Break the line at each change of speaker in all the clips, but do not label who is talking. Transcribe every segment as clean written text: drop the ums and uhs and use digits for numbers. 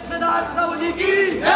कृष्णदास प्रभु जी की जय।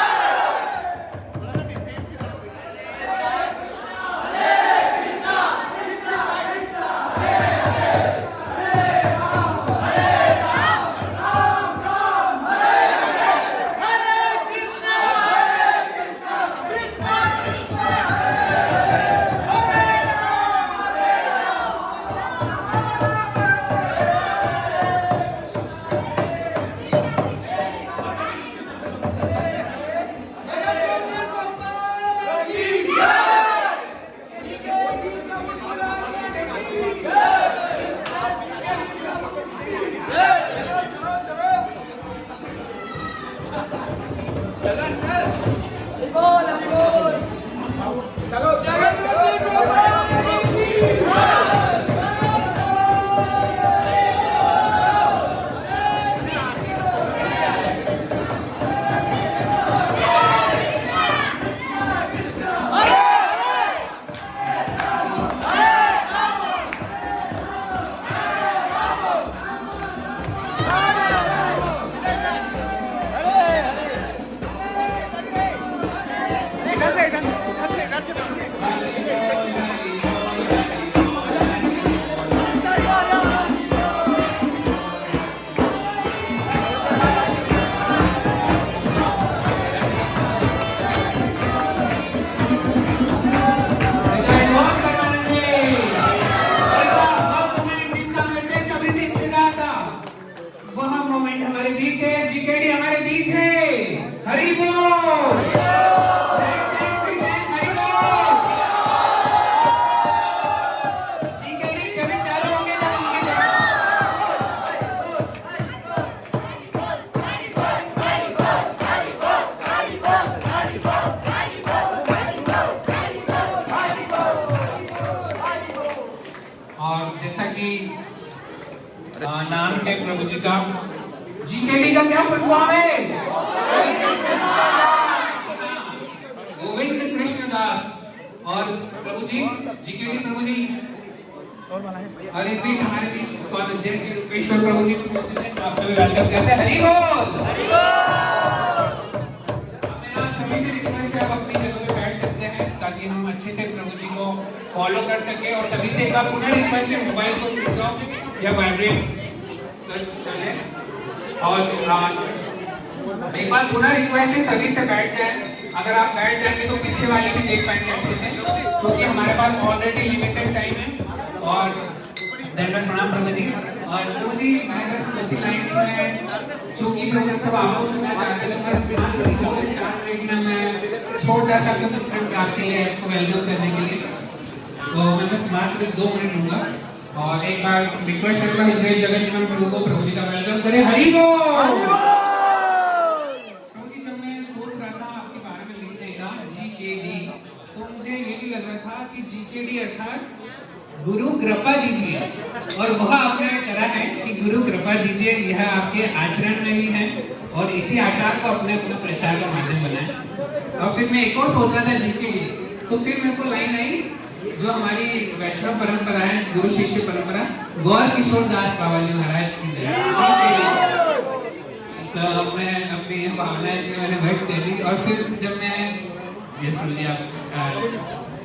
और जैसा कि नाम है प्रभु जी का, जीकेडी का क्या फुल फॉर्म है? गोविंद कृष्ण दास। और प्रभु जी, जीकेडी प्रभु जी, और इस बीच हमारे बीच स्वागत जय के रूपेश्वर प्रभु जी आपका भी वेलकम करते हैं। हरि बोल। मैं आप सभी से रिक्वेस्ट है, आप अपनी जगह पे बैठ सकते हैं ताकि हम अच्छे से प्रभु जी को फॉलो कर सके। और सभी से एक बार पुनः रिक्वेस्ट है, मोबाइल को स्विच ऑफ या वाइब्रेट कर लें। और एक बार पुनः रिक्वेस्ट है, सभी से बैठ जाएं। अगर आप बैठ जाएंगे तो पीछे वाले भी देख पाएंगे अच्छे से, क्योंकि हमारे पास ऑलरेडी लिमिटेड टाइम है। और दंडवत प्रणाम प्रभु जी। और प्रभु जी हमारे पास बची लाइन्स में चूंकि लोग सब आपको सुनना चाहते हैं, तो 2 से 4 मिनट में मैं छोटा सा कुछ स्क्रिप्ट आपके लिए आपको वेलकम करने के लिए, तो मैं बस मात्र 2 मिनट लूंगा। और एक बार रिक्वेस्ट करता हूं इस जगह जीवन प्रभु को, प्रभु जी का वेलकम करें। हरि बोल। प्रभु जी, जब मैं सोच रहा था आपके बारे में लिखने का जीकेडी, तो मुझे ये भी लग रहा था कि जीकेडी अर्थात गुरु कृपा दीजिए, और वह आपने करा है कि गुरु कृपा दीजिए। यह आपके आचरण में भी है और इसी आचार को अपने अपने प्रचार का माध्यम बनाए। और फिर मैं एक और सोच रहा था जीकेडी, तो फिर मेरे को लाइन आई जो हमारी वैष्णव परंपरा है, गुरु शिष्य परंपरा, गौर किशोर दास बाबा जी महाराज की जय। तो मैं अपनी भावनाएं इसमें मैंने व्यक्त कर दी। और फिर जब मैं यस प्रभु जी, आप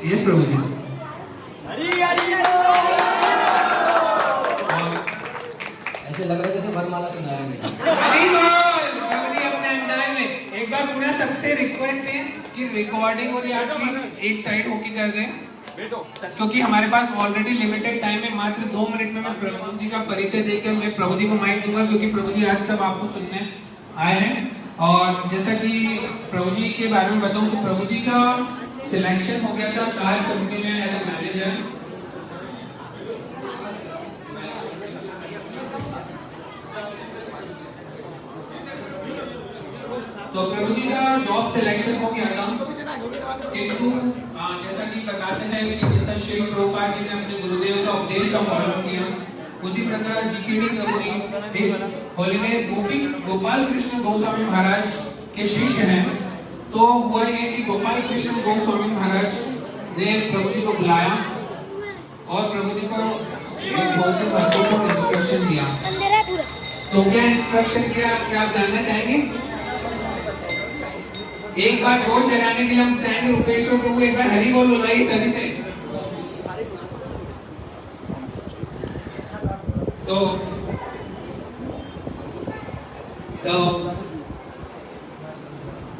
यस प्रभु जी,
ऐसे लग रहा है जैसे वरमाला के नारे में।
अपने अंदाज में एक बार पुनः सबसे रिक्वेस्ट है कि रिकॉर्डिंग हो रही है, आप प्लीज एक साइड होके कर दें, क्योंकि हमारे पास ऑलरेडी लिमिटेड टाइम है। मात्र 2 मिनट में मैं प्रभु जी का परिचय देकर मैं प्रभु जी को माइक दूंगा, क्योंकि प्रभु जी आज सब आपको सुनने आए हैं। और जैसा कि प्रभु जी के बारे में बताऊं तो प्रभु जी का सिलेक्शन हो गया था ताज कंपनी में एज ए मैनेजर। तो प्रभु जी का जॉब सिलेक्शन हो गया था, किंतु जैसा कि बताते हैं कि जैसा श्री प्रभुपाद जी ने अपने गुरुदेव का उपदेश का फॉलो किया, उसी प्रकार जीकेडी प्रभु जी होलीनेस गोपाल कृष्ण गोस्वामी महाराज के शिष्य हैं। तो हुआ ये कि गोपाल कृष्ण गोस्वामी महाराज ने प्रभु जी को बुलाया और प्रभु जी को एक बहुत ही महत्वपूर्ण इंस्ट्रक्शन दिया। तो क्या इंस्ट्रक्शन दिया, क्या आप जानना चाहेंगे? एक बार जोश जगाने के लिए हम चाहेंगे रुपेश्वर प्रभु एक बार हरि बोल बुलाइए सभी से। तो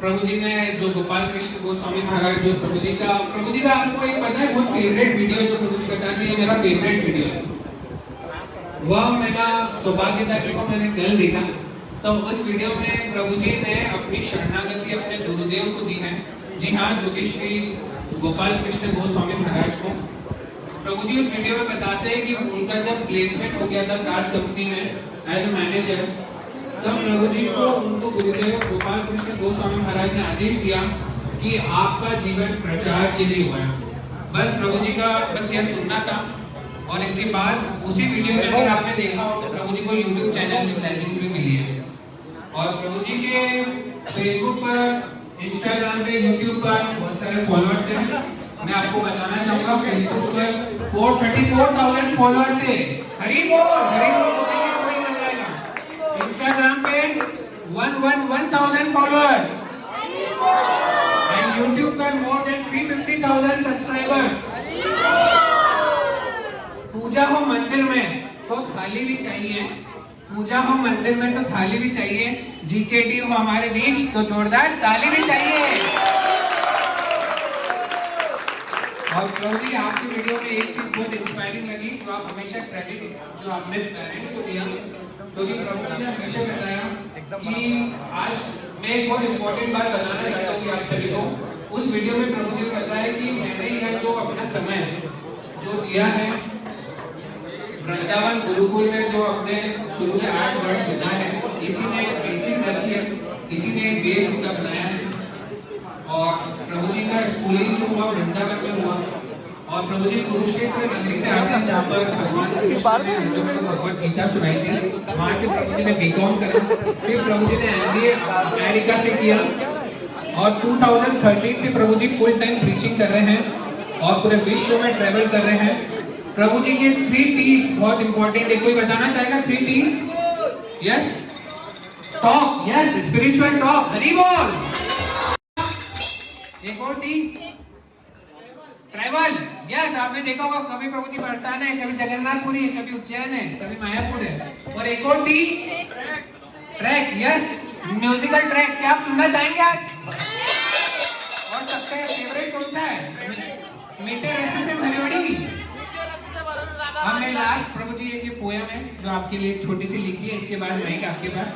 प्रभु जी ने जो गोपाल कृष्ण गोस्वामी महाराज जो प्रभु जी का आपको एक पता है बहुत फेवरेट वीडियो है जो प्रभु जी बताते हैं मेरा फेवरेट वीडियो है। वह मेरा सौभाग्य था कि वो मैंने कल देखा। तो उस वीडियो में प्रभु जी ने अपनी शरणागति अपने गुरुदेव को दी है। जी हाँ, जो कि श्री गोपाल कृष्ण गोस्वामी महाराज को प्रभु जी उस वीडियो में बताते हैं कि उनका जब प्लेसमेंट हो गया था काज कंपनी में एज ए मैनेजर, तब प्रभु जी को उनको गुरुदेव गोपाल कृष्ण गोस्वामी महाराज ने आदेश दिया कि आपका जीवन प्रचार के लिए हुआ है। बस प्रभु जी का बस यह सुनना था। और इसके बाद उसी वीडियो में अगर आपने देखा हो तो प्रभु जी को YouTube चैनल की ब्लेसिंग्स भी मिली है। और प्रभु जी के फेसबुक पर, इंस्टाग्राम पे, यूट्यूब पर बहुत सारे फॉलोअर्स हैं। मैं आपको बताना चाहूंगा फेसबुक पर 434,000 फॉलोअर्स है। हरि बोल बोलेंगे कोई मिल जाएगा। इंस्टाग्राम पे 1,000 फॉलोअर्स एंड यूट्यूब पर मोर देन 350,000 सब्सक्राइबर्स। पूजा हो मंदिर में तो थाली भी चाहिए, पूजा हो मंदिर में तो थाली भी चाहिए। जीकेडी हो हमारे बीच तो जोरदार ताली भी चाहिए। और प्रभु जी आपकी वीडियो में एक चीज बहुत इंस्पायरिंग लगी जो आप हमेशा क्रेडिट जो आपने पेरेंट्स को दिया, क्योंकि प्रभु जी ने हमेशा बताया कि आज मैं एक बहुत इंपॉर्टेंट बात बताना चाहता हूँ कि आप सभी को। उस वीडियो में प्रभु जी ने बताया कि मैंने यह जो अपना समय जो दिया है वृंदावन गुरुकुल में, जो अपने शुरू में 8 वर्ष बिताए हैं, इसी ने बेसिक रखी है, इसी ने बेस उनका बनाया है। और प्रभु जी का स्कूलिंग जो हुआ वृंदावन में हुआ। और प्रभु जी कुरुक्षेत्र नगरी से आते हैं जहाँ पर भगवान कृष्ण ने अर्जुन को भगवद गीता सुनाई थी। वहाँ से प्रभु जी ने बीकॉम करा, फिर प्रभु जी ने MBA अमेरिका से किया। और 2013 से प्रभु जी फुल टाइम प्रीचिंग कर रहे हैं और पूरे विश्व में ट्रेवल कर रहे हैं। प्रभु जी के 3 T's बहुत इंपॉर्टेंट है। कोई बताना चाहेगा 3 T's? Yes, talk, yes, spiritual talk, Hari बोल। एक और टी, ट्रैवल, यस। आपने देखा होगा कभी प्रभु जी बरसाना है, कभी जगन्नाथपुरी है, कभी उज्जैन है, कभी मायापुर है। और एक और T, track, yes, musical track. क्या आप सुनना चाहेंगे आज? और सबसे फेवरेट कौन सा है? मीठे रस्से से भरी बड़ी। हमने लास्ट प्रभु जी एक पोयम है जो आपके लिए छोटी सी लिखी है। इसके बाद माइक आपके पास।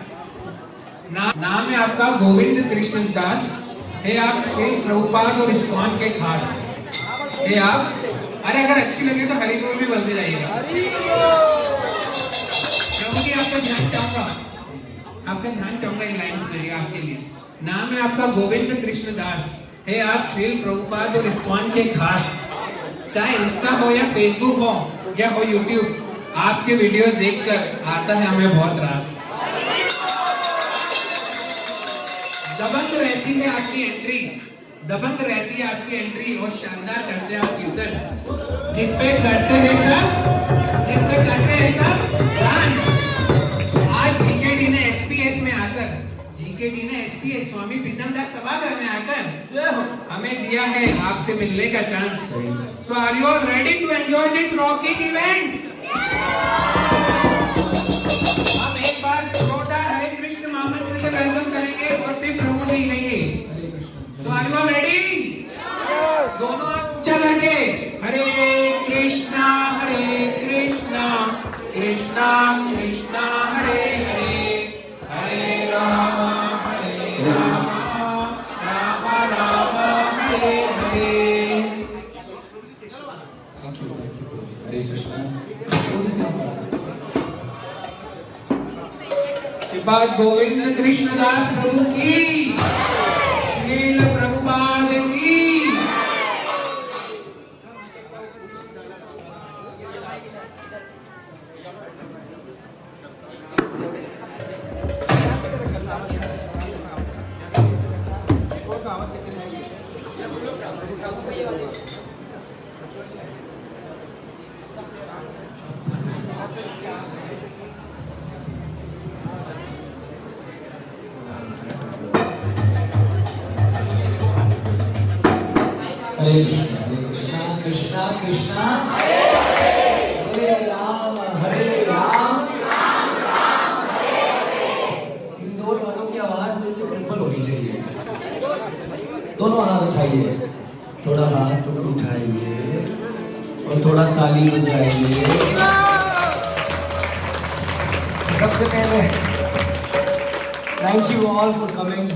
नाम है आपका गोविंद कृष्ण दास, है आप श्री प्रभुपाद और इस्कॉन के खास, है आप। अरे अगर अच्छी लगे तो हरि बोल भी बोलते जाइएगा। प्रभु जी आपका ध्यान चाहूंगा ये लाइन्स मेरी आपके लिए। नाम है आपका गोविंद कृष्ण दास, है आप श्री प्रभुपाद और इस्कॉन के खास। चाहे इंस्टा हो या फेसबुक हो या हो यूट्यूब, आपके वीडियोस देखकर आता है हमें बहुत रास। दबंग रहती है आपकी एंट्री और शानदार करते हैं आप कीर्तन, जिस पे करते हैं सब डांस। आज जीकेडी ने एसपीएस स्वामी प्रीतमदास सभागार में आकर हमें दिया है आपसे मिलने का chance. So are you all ready to enjoy this rocking event? हम एक बार जोरदार हरे कृष्ण महामंत्र से वेलकम करेंगे और फिर प्रभु जी लेंगे। सो आर यू ऑल रेडी? दोनों हाथ ऊंचा करके हरे कृष्णा कृष्णा कृष्णा हरे हरे, हरे राम राम राम हरे हरे।
हरे कृष्ण।
श्रीपाद गोविंद कृष्णदास प्रभु की, श्रील प्रभुपाद की।
हरे कृष्णा कृष्णा कृष्णा हरे राम इन दोनों गानों की आवाज में से टेम्पल होनी चाहिए। दोनों हाथ उठाइए, थोड़ा हाथ उठाइए और थोड़ा ताली बजाइए। सबसे पहले thank you all for coming.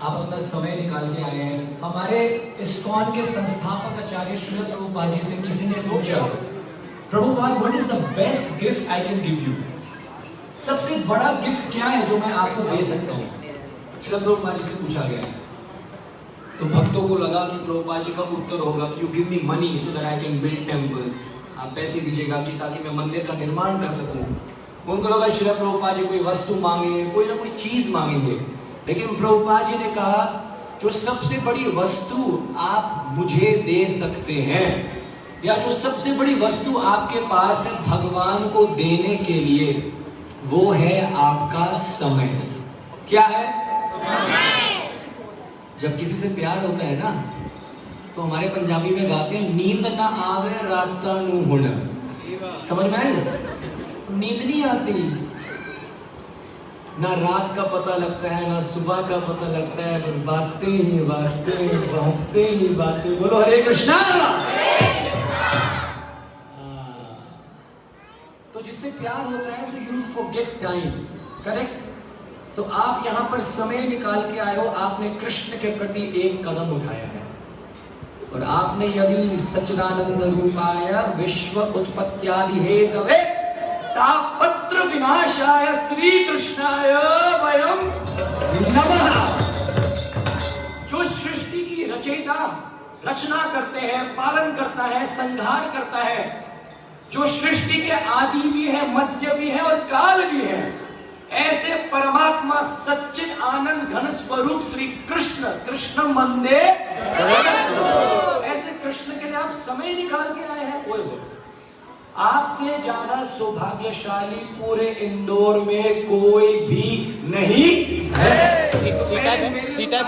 आप अपना समय निकाल के आए हैं। हमारे इस्कॉन के संस्थापक आचार्य श्रील प्रभुपाद जी से किसी ने पूछा, Prabhupada what is the best gift I can give you? सबसे बड़ा गिफ्ट क्या है जो मैं आपको दे सकता हूँ? श्रील प्रभुपाद जी से पूछा गया। तो भक्तों को लगा कि प्रभुपाद जी का उत्तर होगा कि you give me money so that I can build temples. आप पैसे दीजिएगा कि ताकि मैं मंदिर का निर्माण कर सकूं। उनको लगा श्रील प्रभुपाद जी कोई वस्तु मांगेंगे, कोई ना कोई चीज मांगेंगे। लेकिन प्रभुपाद जी ने कहा, जो सबसे बड़ी वस्तु आप मुझे दे सकते हैं, या जो सबसे बड़ी वस्तु आपके पास है भगवान को देने के लिए, वो है आपका समय। क्या है? जब किसी से प्यार होता है ना, तो हमारे पंजाबी में गाते हैं, नींद ना आवे राता नू होना। समझ में आए? नींद नहीं आती, ना रात का पता लगता है ना सुबह का पता लगता है, बस बातें ही बातें बातें ही बातें। बोलो हरे कृष्णा। तो जिससे प्यार होता है तो यू फॉरगेट टाइम, करेक्ट? तो आप यहाँ पर समय निकाल के आए हो, आपने कृष्ण के प्रति एक कदम उठाया है। और आपने यदि सच्चिदानंद रूपाय विश्व उत्पत्त्यादि हेतवे तापत्र विनाशाय श्री कृष्णाय वयम नमः। जो सृष्टि की रचयिता, रचना करते हैं, पालन करता है, संहार करता है, जो सृष्टि के आदि भी है, मध्य भी है और काल भी है, ऐसे परमात्मा सच्चिद आनंद घन स्वरूप श्री कृष्ण, कृष्ण वंदे ऐसे कृष्ण के लिए आप समय निकाल के आए हैं। ओए आपसे ज्यादा सौभाग्यशाली पूरे इंदौर में कोई भी नहीं है।
सीटा पे बीटा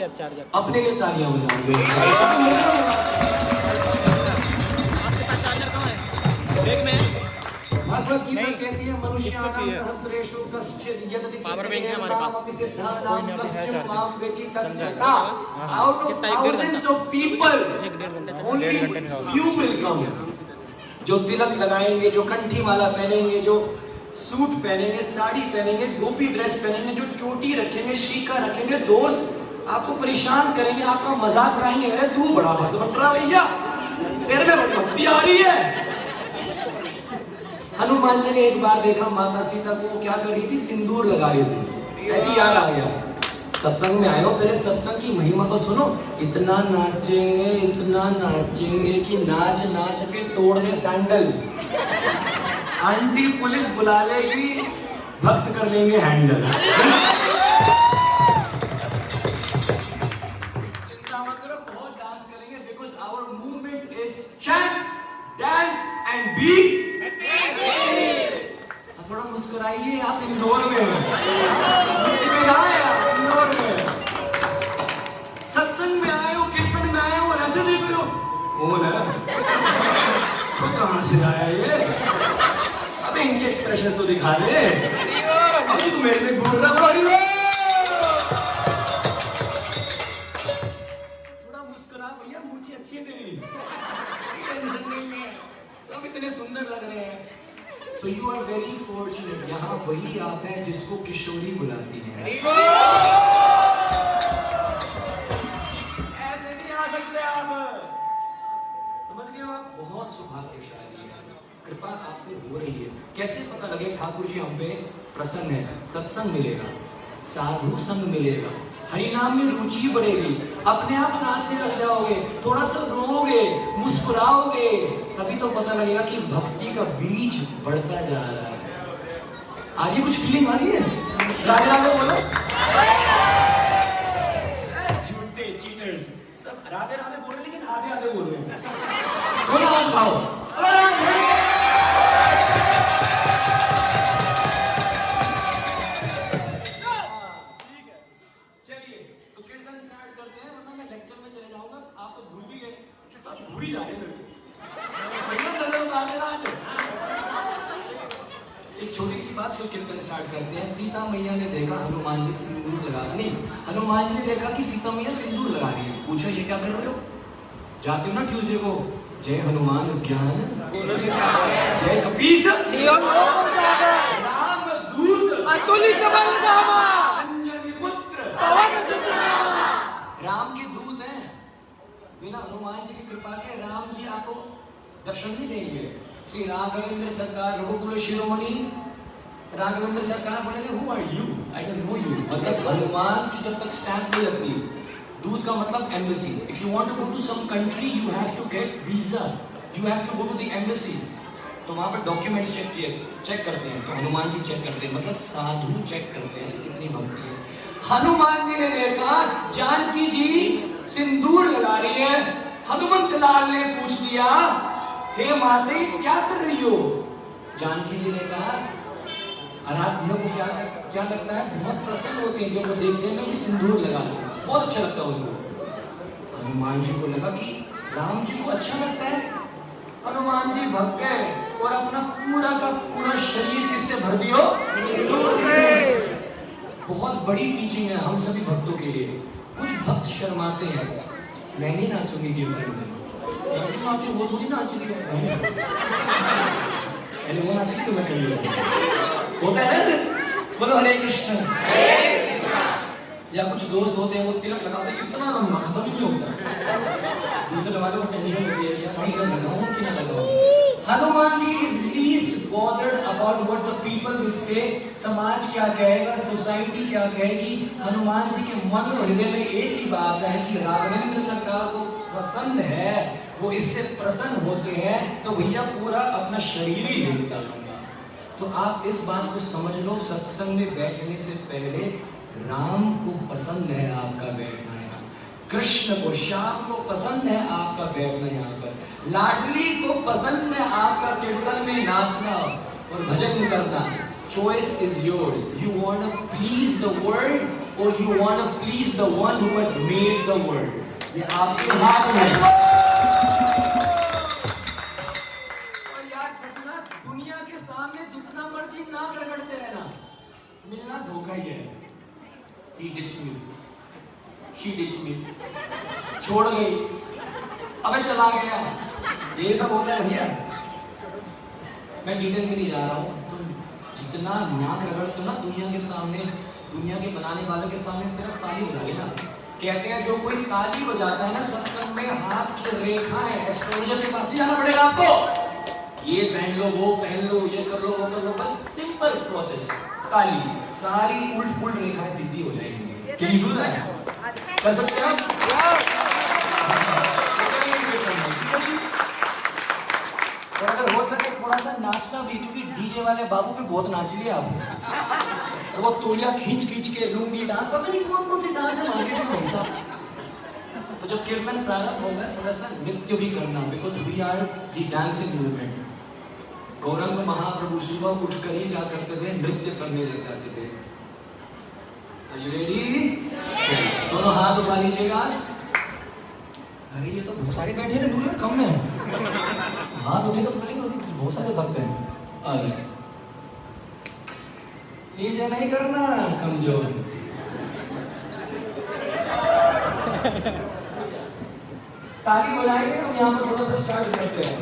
चार्जर
अपने लिए तालियां बजाओगे। भगवत गीता कहती है, मनुष्याणां सहस्रेषु कश्चित् यदति
पावर बैंक है हमारे पास,
सिद्धानां कश्चित् मां वेति तद्विता। Out of thousands of people only few will come. जो तिलक लगाएंगे, जो कंठी माला पहनेंगे, जो सूट पहनेंगे, साड़ी पहनेंगे, गोपी ड्रेस पहनेंगे, जो चोटी रखेंगे, शीका रखेंगे, दोस्त आपको परेशान करेंगे, आपका मजाक उड़ाएंगे, अरे तू बड़ा भक्त बन रहा भैया, तेरे में बड़ी भक्ति आ रही है। हनुमान जी ने एक बार देखा माता सीता को, वो क्या कर रही थी, सिंदूर लगा रही थी। ऐसी याद आ गया, सत्संग में आए हो, पहले सत्संग की महिमा तो सुनो। इतना नाचेंगे कि नाच नाच के तोड़ दे सैंडल। आंटी पुलिस बुला लेगी, भक्त कर लेंगे हैंडल। चिंता मत करो, बहुत डांस करेंगे, because our movement is chant, dance and be. थोड़ा मुस्कुराइए, आप इंदौर में इंदौर में सत्संग में आए हो, कीर्तन में आए हो और ऐसे देख रहे हो, कौन है, कहां से आया ये? अबे इनके एक्सप्रेशन तो दिखा दे। अभी तू मेरे में घूर रहा है, थोड़ा मुस्कुरा भैया, मुझे अच्छी है तेरी, टेंशन नहीं है, सब इतने सुंदर लग रहे हैं। So you are very fortunate। यहाँ वही आता है जिसको किशोरी बुलाती है। ऐसे नहीं आ सकते आप, समझ गए हो? आप बहुत सौभाग्यशाली हैं, कृपा आप पे हो रही है। कैसे पता लगे ठाकुर जी हम पे प्रसन्न है? सत्संग मिलेगा, साधु संग मिलेगा, हरिनाम में रुचि बढ़ेगी, अपने आप नाचने लग जाओगे, थोड़ा सा रोओगे, मुस्कुराओगे, तभी तो पता लगेगा कि भक्ति का बीज बढ़ता जा रहा है। आगे कुछ फीलिंग आ रही है? राधे राधे बोलो। झूठे चीटर्स सब राधे राधे बोल रहे, लेकिन आधे आधे बोल रहे हैं। बोलो आप खाओ। चलिए तो कीर्तन स्टार्ट करते हैं, वरना मैं लेक्चर में चले जाऊंगा। आप तो कीर्तन स्टार्ट करते हैं। सीता मैया ने देखा हनुमान जी सिंदूर लगा, नहीं, हनुमान जी ने देखा कि सीता मैया सिंदूर लगा रही है। पूछा ये क्या कर रहे हो? जाते हो ना ट्यूसडे को, जय हनुमान ज्ञान जय कपीस राम दूत
अतुलित बलधामा
अंजनी पुत्र
पवन सुत नामा।
राम के दूत हैं। बिना हनुमान जी की कृपा के राम जी आपको दर्शन नहीं देंगे। श्री राघवेंद्र सरकार रघुकुल शिरोमणि राघवेंद्र सरकार बोलेंगे who are you, I don't know you. मतलब हनुमान की जब तक स्टैंप नहीं लगती, दूत का मतलब embassy. If you want to go to some country you have to get visa, you have to go to the embassy. तो वहां पर डॉक्यूमेंट्स चेक करते हैं, तो हनुमान जी चेक करते हैं, मतलब साधु चेक करते हैं कितनी भक्ति है। हनुमान जी ने देखा जानकी जी सिंदूर लगा रही है। हनुमंत लाल ने पूछ लिया हे माते क्या कर रही हो? जानकी जी ने कहा आराध्य को क्या लगता है, बहुत प्रसन्न होते हैं जब वो देखते हैं कि सिंदूर लगा दो, बहुत अच्छा लगता है उनको। हनुमान जी को लगा कि राम जी को अच्छा लगता है। हनुमान जी भग गए और अपना पूरा का पूरा शरीर किससे भर दियो? बहुत बड़ी टीचिंग है हम सभी भक्तों के लिए। कुछ भक्त शर्माते हैं, मैं नहीं नाचूंगी कीर्तन में, नाचू वो थोड़ी नाचेगी, पहले वो नाचेगी तो मैं कर लूंगा, होता है ना। बोलो हरे कृष्ण। या कुछ दोस्त होते हैं वो तिलक लगाते हैं, कितना लंबा खत्म नहीं होता, दूसरे वालों को टेंशन होती है कि भाई इधर लगाऊं कि ना लगाऊं। Hanuman ji is least bothered about what the people will say. समाज क्या कहेगा, सोसाइटी क्या कहेगी। हनुमान जी के मन और हृदय में एक ही बात है कि राघवेंद्र सरकार को पसंद है, वो इससे प्रसन्न होते हैं, तो भैया पूरा अपना शरीर ही देता रहूंगा। तो आप इस बात को समझ लो, सत्संग में बैठने से पहले राम को पसंद है आपका बैठना यहाँ, कृष्ण को श्याम को पसंद है आपका बैठना यहाँ पर, लाडली को पसंद है आपका कीर्तन में नाचना और भजन करना। Choice is yours. You want to please the world और you want to please the one who has made the world. ये आपके हाथ में है। और यार घटना दुनिया के सामने जितना मर्जी नाक रगड़ते रहना, मिलना धोखा ही है। He ditched me, she ditched me, छोड़ गई, अबे चला गया, ये सब होता है भैया। मैं डिटेल में नहीं जा रहा हूँ। जितना नाक रगड़ते ना दुनिया के सामने, दुनिया के बनाने वालों के सामने सिर्फ ताली बजा लेना। कहते हैं जो कोई ताली बजाता है ना सत्संग में, हाथ की रेखाएं एस्ट्रोलॉजर के पास ही जाना पड़ेगा आपको। ये पहन लो, वो पहन लो, ये कर लो, वो कर लो, बस सिंपल प्रोसेस। ताली सारी उल्ट रेखाएं सीधी हो जाएंगी। Can you do that? कर सकते हैं? और अगर हो सके थोड़ा सा नाचना भी, क्योंकि डीजे वाले बाबू पे बहुत नाच लिया आप। और वो तोलिया खींच के लूंगी डांस, पता नहीं कौन सी डांस है मार्केट में ऐसा। तो जब कीर्तन प्रारंभ होगा थोड़ा सा नृत्य भी करना, because we are the dancing movement. Gaurang Mahaprabhu सुबह उठ कर ही क्या करते थे, नृत्य करने लग जाते थे। Are you ready? दोनों हाथ उठा लीजिएगा। अरे ये तो बहुत सारे बैठे थे, दूर में कम है, हाथ उठे तो पता नहीं होती, बहुत सारे भक्त हैं। अरे नीचे नहीं करना, कमजोर। ताली बजाएंगे हम यहाँ पर, थोड़ा सा स्टार्ट करते हैं।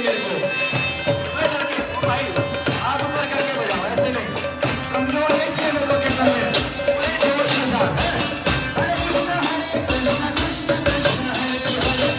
मेरे को। मैं लड़की ओ भाई हाथ ऊपर करके बजाओ, ऐसे नहीं, कमजोर नहीं चाहिए मेरे को कीर्तन में, पूरे जोश के साथ। हरे कृष्णा कृष्णा कृष्णा हरे हरे।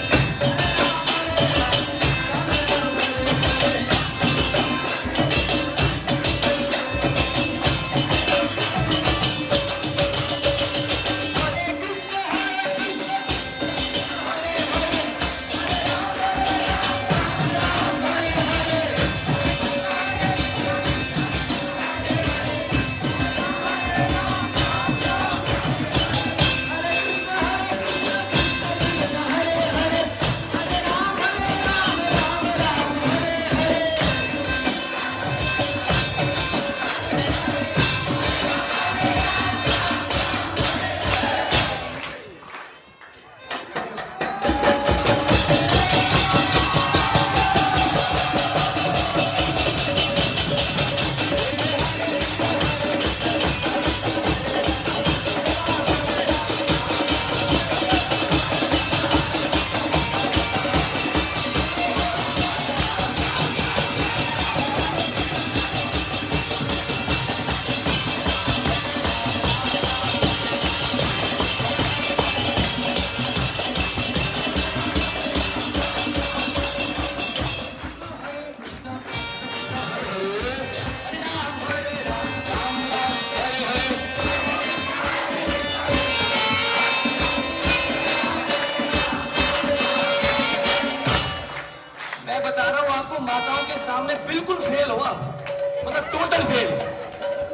मैं बता रहा हूँ आपको, माताओं के सामने बिल्कुल फेल हो आप, मतलब टोटल फेल,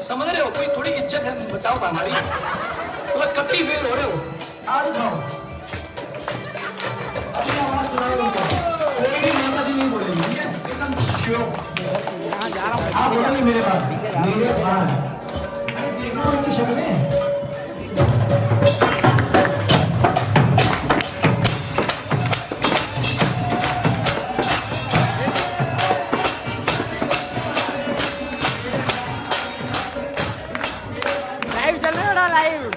समझ रहे हो? कोई थोड़ी इज्जत है बचाओ हमारी, मतलब कतई फेल हो रहे हो। आज उठाओ, अपनी आवाज सुनाओ उनको, कोई भी माता जी नहीं बोलेगी, ठीक है? एकदम श्योर। आप बोलेंगे मेरे पास, मेरे पास, अरे देखो इनकी शक्लें।
लाइव चल रहा है ना, लाइव।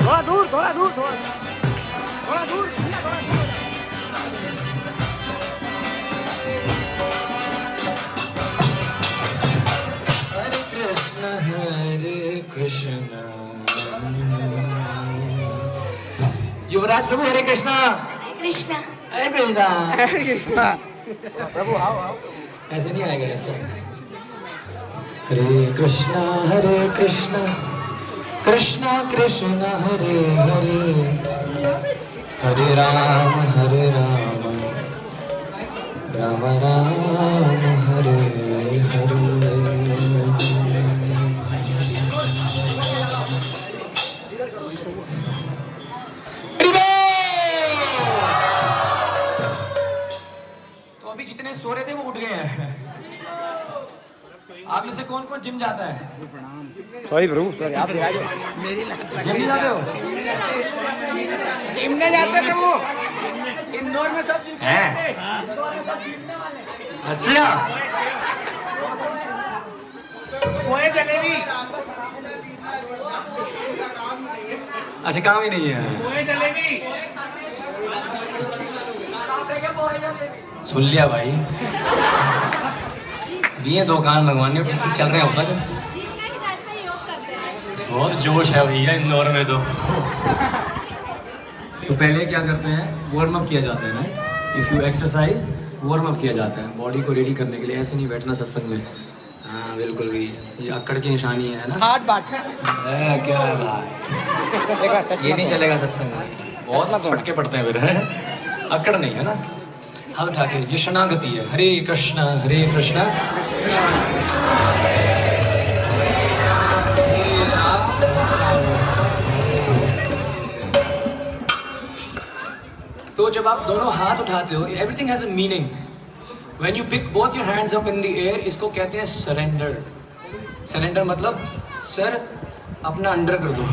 थोड़ा दूर थोड़ा दूर थोड़ा थोड़ा दूर भैया, थोड़ा दूर हो जाओ।
हरे कृष्ण युवराज प्रभु हरे कृष्णा
कृष्णा
हरे कृष्णा
प्रभु आओ आओ।
ऐसे नहीं आएगा ऐसा हरे कृष्णा कृष्णा कृष्ण हरे हरे हरे राम राम राम हरे हरे तो अभी जितने सो रहे थे वो उठ गए हैं आप में से कौन कौन जिम जाता है
सॉरी प्रभु सॉरी आप
जिम नहीं जाते हो
जिम में जाते प्रभु इंदौर में सब जिम
हैं अच्छा
पोए जलेबी
अच्छा काम ही नहीं है
पोए जलेबी
सुन लिया भाई दिए दो कान भगवान ठीक चल रहे हैं ऊपर बहुत जोश है भैया इंदौर में तो पहले क्या करते हैं वार्म अप किया जाता है ना if you exercise warm up किया जाता है बॉडी को रेडी करने के लिए ऐसे नहीं बैठना सत्संग में हाँ बिल्कुल भी ये अक्कड़ की निशानी है ना
हाथ बाट
क्या है भाई ये नहीं चलेगा सत्संग में बहुत फटके पड़ते हैं फिर अक्कड़ नहीं है ना हाथ उठा के ये शरणागति है हरे कृष्णा तो जब आप दोनों हाथ उठाते हो everything has a meaning when you pick both your hands up in the air इसको कहते हैं सरेंडर मतलब सर अपना अंडर कर दो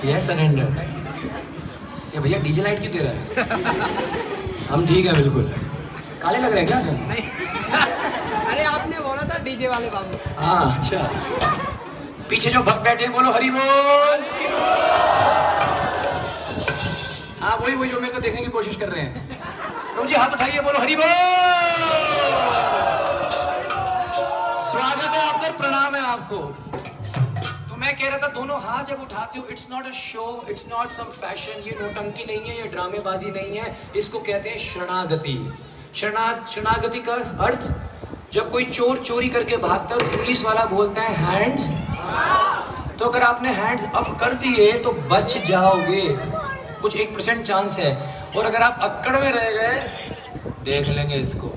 यह सरेंडर ये भैया डीजे लाइट क्यों दे रहा है हम ठीक है बिल्कुल काले लग रहे हैं क्या सर
नहीं अरे आपने बोला था डीजे वाले बाबू
हाँ अच्छा पीछे जो भक्त बैठे हैं बोलो हरि बोल हाँ वही जो मेरे को देखने की कोशिश कर रहे हैं तुम जी हाथ उठाइए बोलो हरि बोल स्वागत है आपका प्रणाम है आपको तो मैं कह रहा था दोनों हाथ जब उठाते हो it's not a show it's not some fashion ये नौटंकी नहीं है ये ड्रामेबाजी नहीं है इसको कहते हैं शरणागति शरणागति का अर्थ जब कोई चोर चोरी करके भागता है पुलिस वाला बोलता है हैंड्स तो अगर आपने हैंड्स अप कर दिए तो बच जाओगे कुछ 1% चांस है और अगर आप अक्कड़ में रह गए देख लेंगे इसको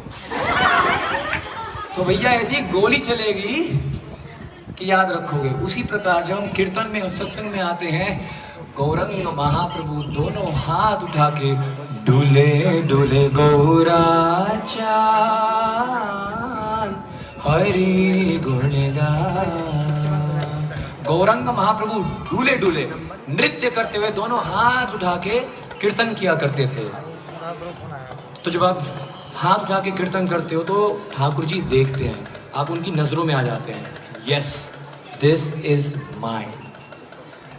तो भैया ऐसी गोली चलेगी कि याद रखोगे उसी प्रकार जब हम कीर्तन में और सत्संग में आते हैं गौरंग महाप्रभु दोनों हाथ उठा के डुले डुले गौरा चान हरि गुणगान गौरंग महाप्रभु डूले डूले नृत्य करते हुए दोनों हाथ उठा के कीर्तन किया करते थे तो जब आप हाथ उठा के कीर्तन करते हो तो ठाकुर जी देखते हैं आप उनकी नजरों में आ जाते हैं यस दिस इज माइन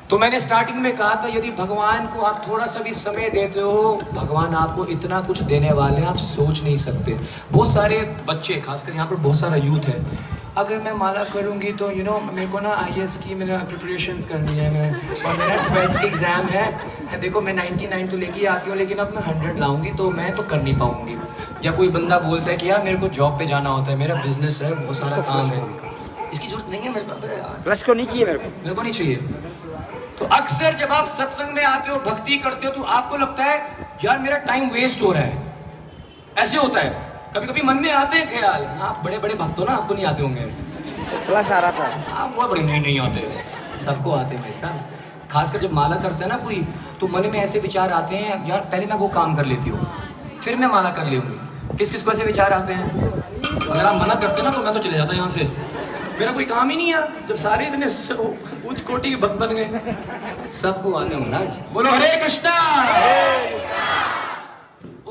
तो मैंने स्टार्टिंग में कहा था यदि भगवान को आप थोड़ा सा भी समय देते हो भगवान आपको इतना कुछ देने वाले हैं आप सोच नहीं सकते बहुत सारे बच्चे खासकर यहाँ पर बहुत सारा यूथ है अगर मैं माला करूँगी तो यू नो मेरे को ना IAS की मेरा प्रिपरेशंस करनी है मैं और मेरा 12th की एग्ज़ाम है देखो मैं 99 तो लेके आती हूँ लेकिन अब मैं 100 लाऊंगी तो मैं तो कर नहीं पाऊंगी या कोई बंदा बोलता है कि यार मेरे को जॉब पे जाना होता है मेरा बिजनेस है बहुत सारा काम है इसकी जरूरत नहीं है मेरे को
प्लस को नहीं चाहिए मेरे को
नहीं चाहिए तो अक्सर जब आप सत्संग में आते हो भक्ति करते हो तो आपको लगता है यार मेरा टाइम वेस्ट हो रहा है ऐसे होता है कभी कभी मन में आते हैं ख्याल आप बड़े बड़े भक्त हो ना आपको नहीं आते होंगे
फ्लश आ रहा था
आप बहुत बड़े नहीं आते सबको आते हैं भाई साहब खासकर जब माला करते हैं ना कोई तो मन में ऐसे विचार आते हैं यार पहले मैं वो काम कर लेती हूँ फिर मैं माला कर लूंगी किस किस को ऐसे विचार आते हैं अगर आप मना करते ना तो मैं तो चले जाता यहाँ से मेरा कोई काम ही नहीं है जब सारे इतने उच्च कोटि के भक्त बन गए सबको आते हैं महाराज बोलो हरे कृष्णा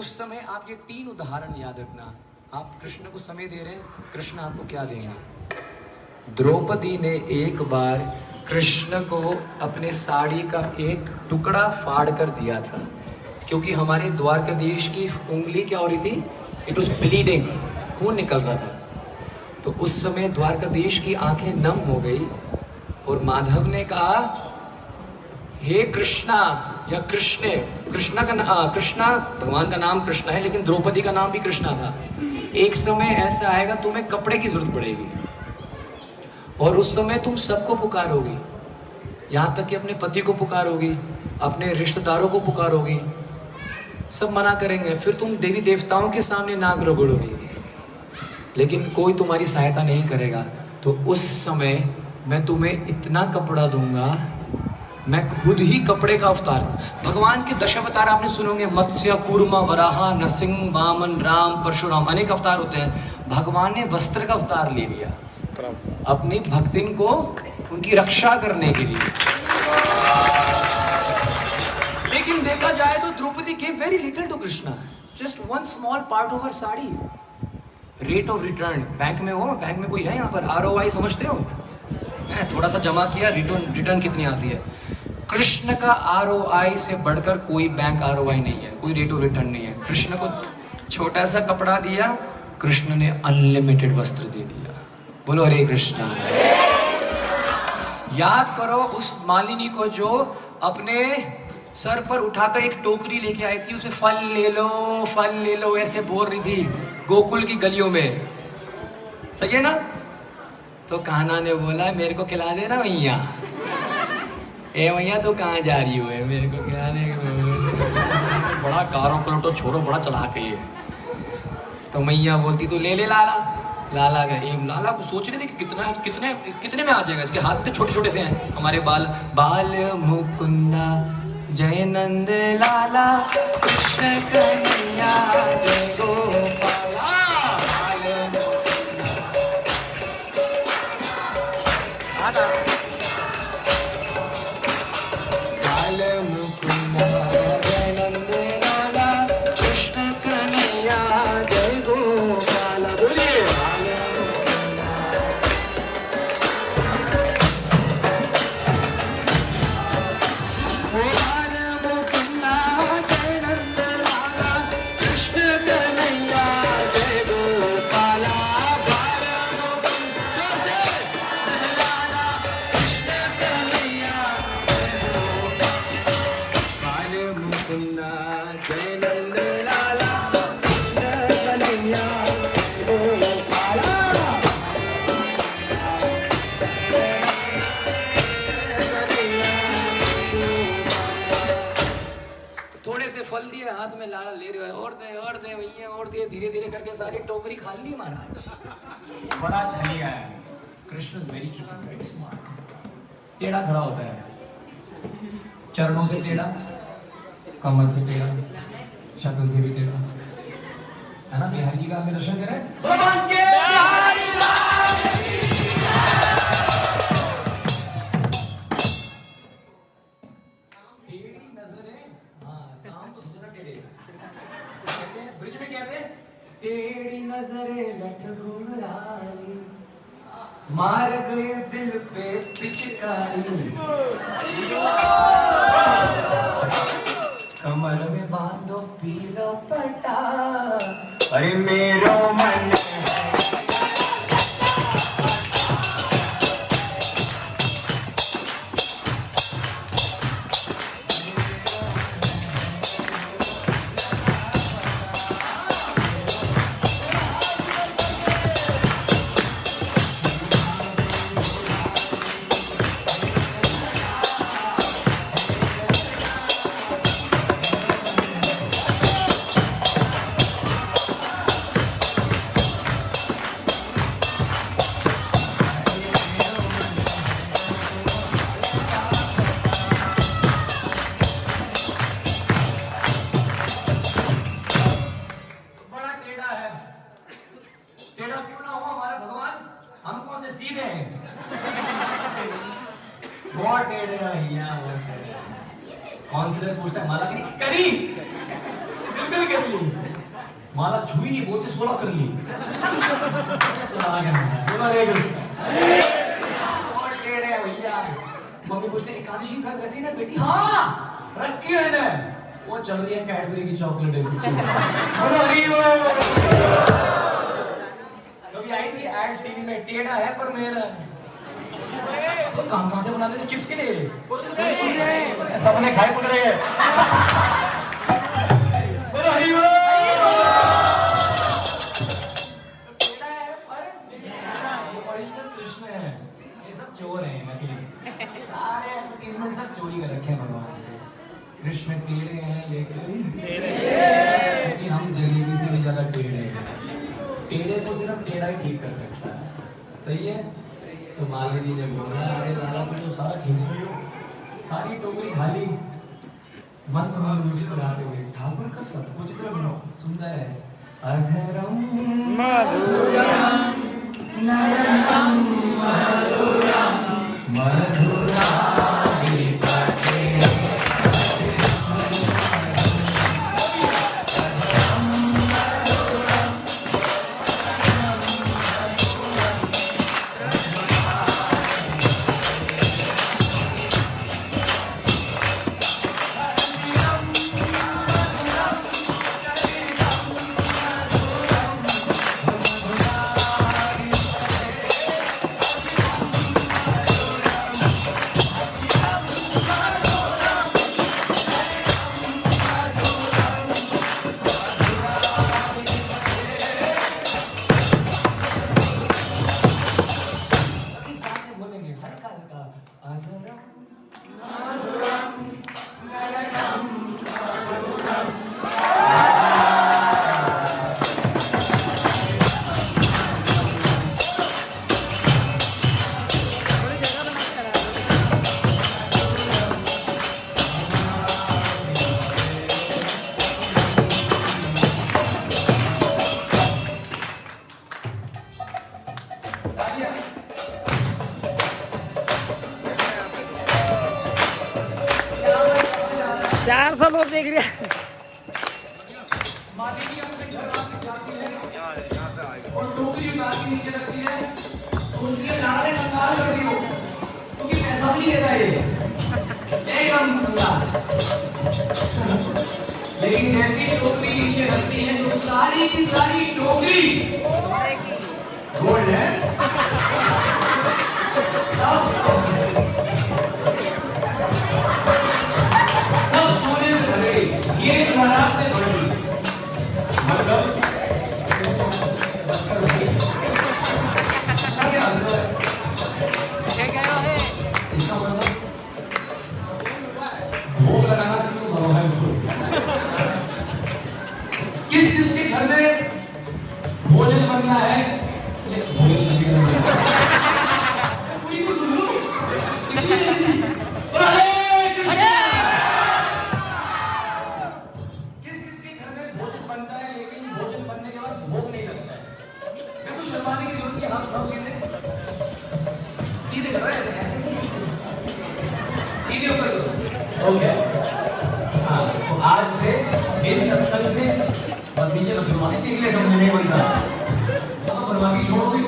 उस समय आप ये 3 उदाहरण याद रखना आप कृष्ण को समय दे रहे हैं कृष्ण आपको क्या देंगे द्रौपदी ने एक बार कृष्ण को अपने साड़ी का एक टुकड़ा फाड़ कर दिया था, क्योंकि हमारे द्वारकाधीश की उंगली क्या हो रही थी, इट वॉज ब्लीडिंग, खून निकल रहा था। तो उस समय द्वारकाधीश की आंखें नम हो गई और माधव ने कहा, हे कृष्णा या कृष्ण, कृष्णा भगवान का नाम कृष्ण है, लेकिन द्रौपदी का नाम भी कृष्णा था। एक समय ऐसा आएगा तुम्हें कपड़े की जरूरत पड़ेगी और उस समय तुम सबको पुकारोगी, यहाँ तक कि अपने पति को पुकारोगी, अपने रिश्तेदारों को पुकारोगी, सब मना करेंगे, फिर तुम देवी देवताओं के सामने नाक रगड़ोगी, लेकिन कोई तुम्हारी सहायता नहीं करेगा। तो उस समय मैं तुम्हें इतना कपड़ा दूंगा, मैं खुद ही कपड़े का अवतार। भगवान के दशावतार आपने सुनोगे, मत्स्य, कूर्मा, वराह, नरसिंह, वामन, राम, परशुराम, अनेक अवतार होते हैं। भगवान ने वस्त्र का अवतार ले लिया अपनी भक्तिन को उनकी रक्षा करने के लिए। लेकिन देखा जाए तो Draupadi gave very little to Krishna, just one small part of her sari. Rate of return bank में हो, बैंक में कोई है यहाँ पर, ROI समझते हो, थोड़ा सा जमा किया, रिटर्न कितनी आती है। कृष्ण का ROI से बढ़कर कोई बैंक ROI नहीं है, कोई रेट ऑफ रिटर्न नहीं है। कृष्ण को छोटा सा कपड़ा दिया, कृष्ण ने अनलिमिटेड वस्त्र दे दिया। बोलो हरे कृष्णा। याद करो उस मालिनी को जो अपने सर पर उठाकर एक टोकरी लेके आई थी, उसे फल ले लो ऐसे बोल रही थी गोकुल की गलियों में, सही है ना। तो कान्हा ने बोला, मेरे को खिला देना भैया। ए भैया तो कहाँ जा रही हो, मेरे को खिलाने। बड़ा कारो करोटो छोरो, बड़ा चला के ये। तो मैया बोलती, तो ले ले लाला। लाला का लाला को सोच रहे थे कि कितने में आ जाएगा, इसके हाथ तो छोटे छोटे से हैं हमारे बाल मुकुंदा जय नंद लाला कृष्ण कन्हैया जय गोपाला। बाल मुकुंदा जय नंद लाला कृष्ण कन्हैया जय गोपाला। बोलिए फल दिए हाथ में, लाला ले रहे हो, और दे भैया और दे। धीरे धीरे करके सारी टोकरी खा ली महाराज। बड़ा छलिया है। Krishna is very smart. टेढ़ा खड़ा होता है, चरणों से टेढ़ा, कमर से टेढ़ा, शक्ल से भी टेढ़ा, है ना। बिहारी जी का आपने दर्शन करें, भगवान के बिहारी ब्रिज में कहते हैं, टेढ़ी नजरे लठ घुंघराली मार गए दिल पे पिचकारी, कमर में बांधो पीलो पटा, अरे मेरो मन बहुत टेढ़े भैया। कौंसलर पूछता है, माला करी? बिल्कुल कर ली। माला छुई नहीं, बोलते 16 कर ली। चला गया। और टेढ़े हैं भैया। मम्मी पूछते एकादशी व्रत रखी ना बेटी? हाँ रखी है ना। वो चल रही है कैडबरी की चॉकलेट है पीछे। कभी आई थी एड टीवी में, टेढ़ा है पर मेरा तो कहां से बनाते थे चिप्स के लिए? सबने खाए पड़ रहे हैं। ओरिजिनल कृष्ण है, ये सब चोर हैं नकली। सारे एडवर्टीजमेंट सब चोरी कर रखे हैं भगवान से। कृष्ण टेढ़े हैं लेकिन हम जलेबी से भी ज्यादा टेढ़े हैं। टेढ़े को सिर्फ टेढ़ा ही ठीक कर सकता है। सही है? तो मालिनी जब बोला अरे लाला तुम तो सारा खींच रही हो, सारी टोकरी खाली। मंत्र मुस्कुराते हुए ठाकुर का सब चित्र बनाओ, सुंदर है। अधरम मधुरम नयनम मधुरम मधुराधिपते
लोग देख रहे हैं।
मालिनी अपने घर वापस जाती है और टोकरी उतार के नीचे रखती है। सोचती है नारे कंगाल कर दी हो क्योंकि पैसा नहीं देता ये एकदम कंगाल। लेकिन जैसी टोकरी नीचे रखती है तो सारी की सारी टोकरी गोल्ड है। सब सोने से भरे, ये शराब से भरी। मतलब इसका मतलब भोग लगाना शुरू भगवान को। किस जिसके घर में भोजन बनना है भोजन किसी का नहीं बनता। पूरी को सुन लो कितनी जल्दी। हरे कृष्ण। किस किसके घर में भोजन बनता है लेकिन भोजन बनने के बाद भोग नहीं लगता है। मैं कुछ शर्माने की जरूरत नहीं, हाथ उठाओ सीधे सीधे कर रहे हैं, सीधे ऊपर करो। ओके हाँ, तो आज से इस सत्संग से बस नीचे तो फिरवाने निकले समझ नहीं बनता तो बर्बादी छोड़ोगी।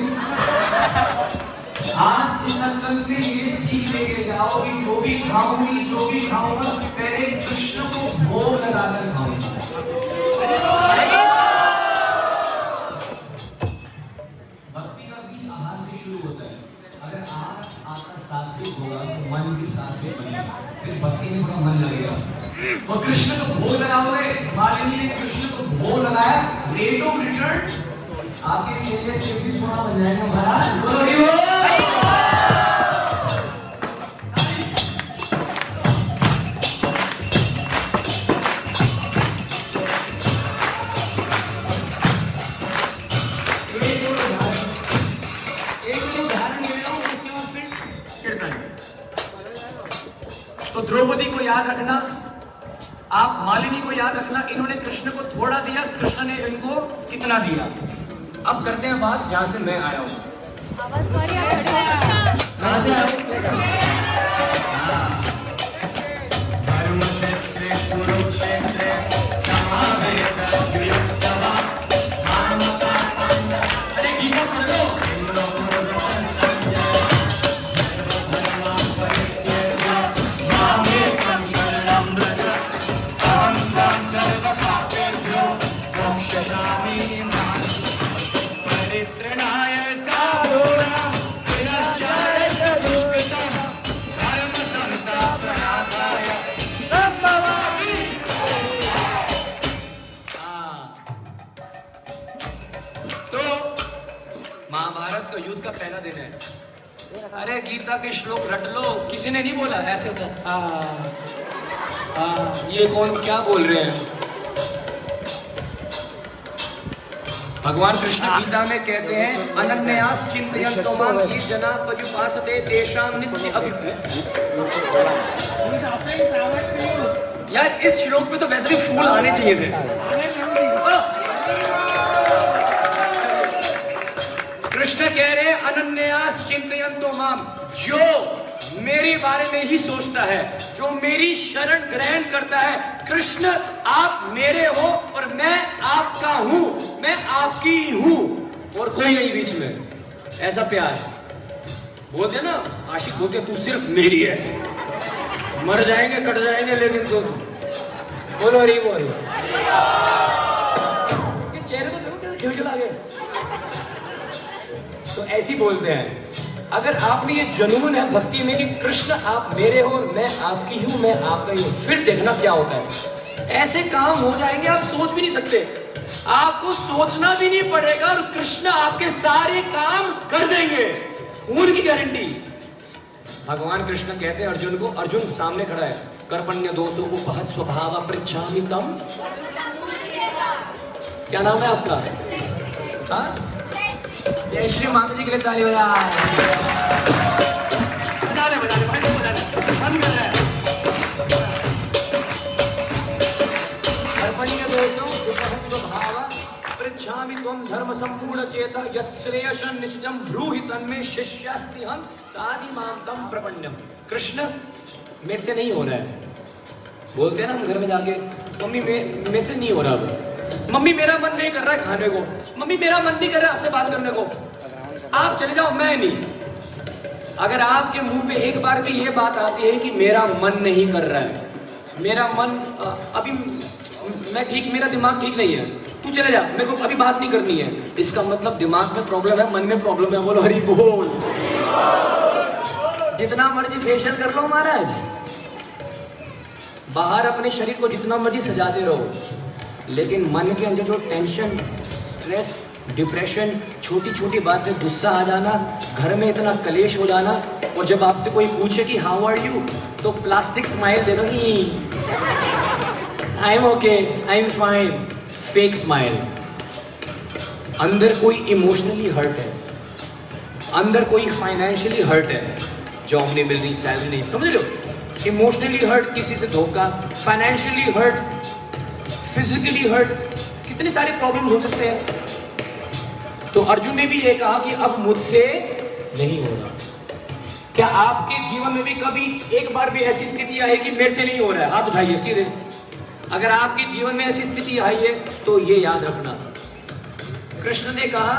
आज इस सत्संग से ये सीख लेके जाओ कि जो भी खाऊंगी जो भी खाऊंगा पहले कृष्ण को भोग लगाकर खाऊंगा। भक्ति का भी आहार से शुरू होता है। अगर आहार आपका सात्विक होगा तो मन भी सात्विक बनेगा, फिर भक्ति में थोड़ा मन लगेगा। तो कृष्ण को भोग लगाओगे। मालिनी ने कृष्ण को भोग लगाया, रेट ऑफ रिटर्न आपके लिए से भी सोना बन जाएगा महाराज। बोलो हरि बोल। तो द्रौपदी को याद रखना, आप मालिनी को याद रखना। इन्होंने कृष्ण को थोड़ा दिया, कृष्ण ने इनको कितना दिया। अब करते हैं बात जहां से मैं आया हूं। कहां से आया हूं? अरे गीता पढ़ लो।
पहला दिन है। अरे गीता के श्लोक रट लो, किसी ने नहीं बोला ऐसे होता। ये कौन क्या बोल रहे हैं? भगवान कृष्ण गीता में कहते हैं अनन्यास चिंतयन्तो मां ये जना पर्युपासते तेषां नित्य अभिप्राय। यार इस श्लोक पे तो वैसे भी फूल आने चाहिए थे। कृष्ण कह रहे हैं अनन्यास चिंतयन्तो मां, जो मेरे बारे में ही सोचता है, जो मेरी शरण ग्रहण करता है। कृष्ण आप मेरे हो और मैं आपका हूं, मैं आपकी हूं और कोई नहीं बीच में। ऐसा प्यार बोलते ना आशिक बोलते तू सिर्फ मेरी है, मर जाएंगे कट जाएंगे लेकिन तुम बोलो हरी बोल। ये चेहरे तो खिलखिला गए। तो ऐसी बोलते हैं। अगर आप में ये जुनून है भक्ति में कि कृष्ण आप मेरे हो और मैं आपकी हूं, मैं आपका ही हूं, फिर देखना क्या होता है। ऐसे काम हो जाएंगे आप सोच भी नहीं सकते, आपको सोचना भी नहीं पड़ेगा और कृष्ण आपके सारे काम कर देंगे, खून की गारंटी। भगवान कृष्ण कहते हैं अर्जुन को, अर्जुन सामने खड़ा है, कर्पण्य दोषों उपहत स्वभाव पृच्छामि तम। क्या नाम है आपका? हाँ? जय श्री माता जी के लिए ताली बजा ले, बजा ले, बंद कर रहा है। कर्पण्य दोषों उपहत स्वभाव पृच्छामि त्वं धर्म संपूर्ण चेता यत् श्रेयसं निश्चितं ब्रूहि तन्मे शिष्यास्त्यहं साधि मां तं प्रपन्नम। कृष्ण मेरे से नहीं हो रहा है, बोलते हैं ना हम घर में जाके, मम्मी मेरे से नहीं हो रहा, मम्मी मेरा मन नहीं कर रहा है खाने को, मम्मी मेरा मन नहीं कर रहा है आपसे बात करने को, आप चले जाओ मैं नहीं। अगर आपके मुंह पे एक बार भी ये बात आती है कि मेरा मन नहीं कर रहा है, मेरा मन अभी मैं ठीक, मेरा दिमाग ठीक नहीं है, तू चले जा, मेरे को अभी बात नहीं करनी है, इसका मतलब दिमाग में प्रॉब्लम है, मन में प्रॉब्लम है। बोलो हरि बोल। जितना मर्जी फेशियल कर लो महाराज, बाहर अपने शरीर को जितना मर्जी सजाते रहो, लेकिन मन के अंदर जो टेंशन, स्ट्रेस, डिप्रेशन, छोटी छोटी बात पे गुस्सा आ जाना, घर में इतना कलेश हो जाना, और जब आपसे कोई पूछे कि हाउ आर यू, तो प्लास्टिक स्माइल दे दो, I am okay, I am fine, fake smile. अंदर कोई इमोशनली हर्ट है, अंदर कोई फाइनेंशियली हर्ट है, जॉब नहीं मिल रही, सैलरी नहीं, समझ लो, इमोशनली हर्ट, किसी से धोखा, फाइनेंशियली हर्ट, फिजिकली हर्ट, कितने सारे प्रॉब्लम हो सकते हैं। तो अर्जुन ने भी ये कहा कि अब मुझसे नहीं हो रहा। क्या आपके जीवन में भी कभी एक बार भी ऐसी स्थिति आई कि मेरे से नहीं हो रहा है? हाथ उठाइए सीधे। अगर आपके जीवन में ऐसी स्थिति आई है तो ये याद रखना, कृष्ण ने कहा,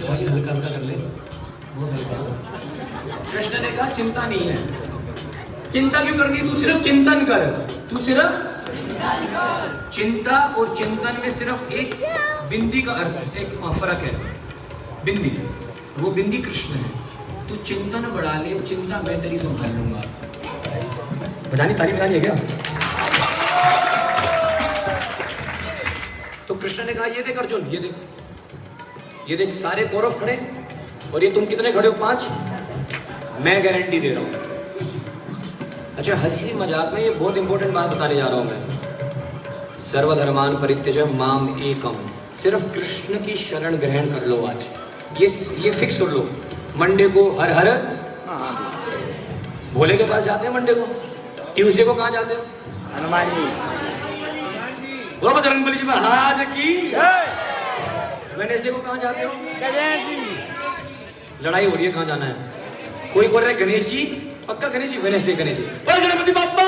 हल्का हल्का कर ले, कृष्ण ने कहा चिंता नहीं है। चिंता क्यों करनी? तू सिर्फ चिंतन कर, तू सिर्फ चिंता और चिंतन में सिर्फ एक बिंदी का अर्थ, एक फर्क है, बिंदी, वो बिंदी कृष्ण है। तू चिंतन बढ़ा ले, चिंता मैं तेरी संभाल लूंगा। बजानी ताली बजानी है क्या? तो कृष्ण ने कहा ये देख अर्जुन, ये देख, ये देख, सारे कौरव खड़े और ये तुम कितने खड़े हो? 5। मैं गारंटी दे रहा हूं। अच्छा, हंसी मजाक में ये बहुत इंपॉर्टेंट बात बताने जा रहा हूं मैं। सर्वधर्मान परित्यज्य माम एकम, सिर्फ कृष्ण की शरण ग्रहण कर लो आज। ये फिक्स कर लो। मंडे को हर हर भोले के पास जाते हैं, मंडे को। ट्यूसडे को कहाँ जाते हो?
हनुमान जी।
बोलो बजरंगबली जी महाराज की। वेडनेसडे को कहाँ जाते हो?
गणेश जी।
लड़ाई हो रही है, कहाँ जाना है? कोई बोल रहा है गणेश जी, पक्का गणेश जी, वेडनेसडे गणेश जी। बोलो गणपति बाप्पा।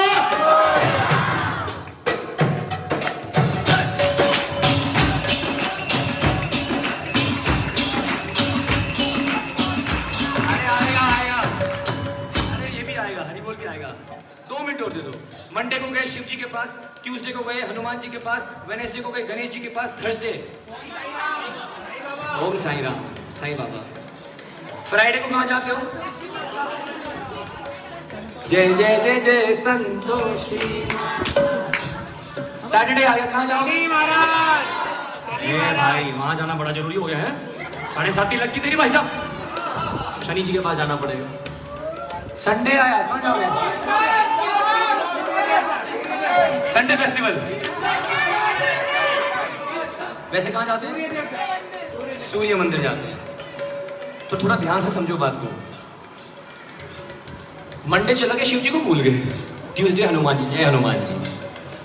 मंडे को गए शिव जी के पास, ट्यूसडे को गए हनुमान जी के पास, वेडनेसडे को गए गणेश जी के पास, थर्सडे ओम साईं राम, साईं बाबा। फ्राइडे को कहाँ जाते हो? जय जय जय जय संतोषी। सैटरडे आ गया, कहाँ जाओगे महाराज? भाई वहां जाना बड़ा जरूरी हो गया है। 7:30 लग गई तेरी भाई साहब।
शनि जी के पास जाना पड़ेगा। संडे आया, कौन जाओगे? Sunday festival. वैसे कहाँ जाते हैं? सूर्य मंदिर जाते हैं। तो थोड़ा ध्यान से समझो बात को। मंडे चला गया, शिव जी को भूल गए। ट्यूसडे हनुमान जी, जय हनुमान जी।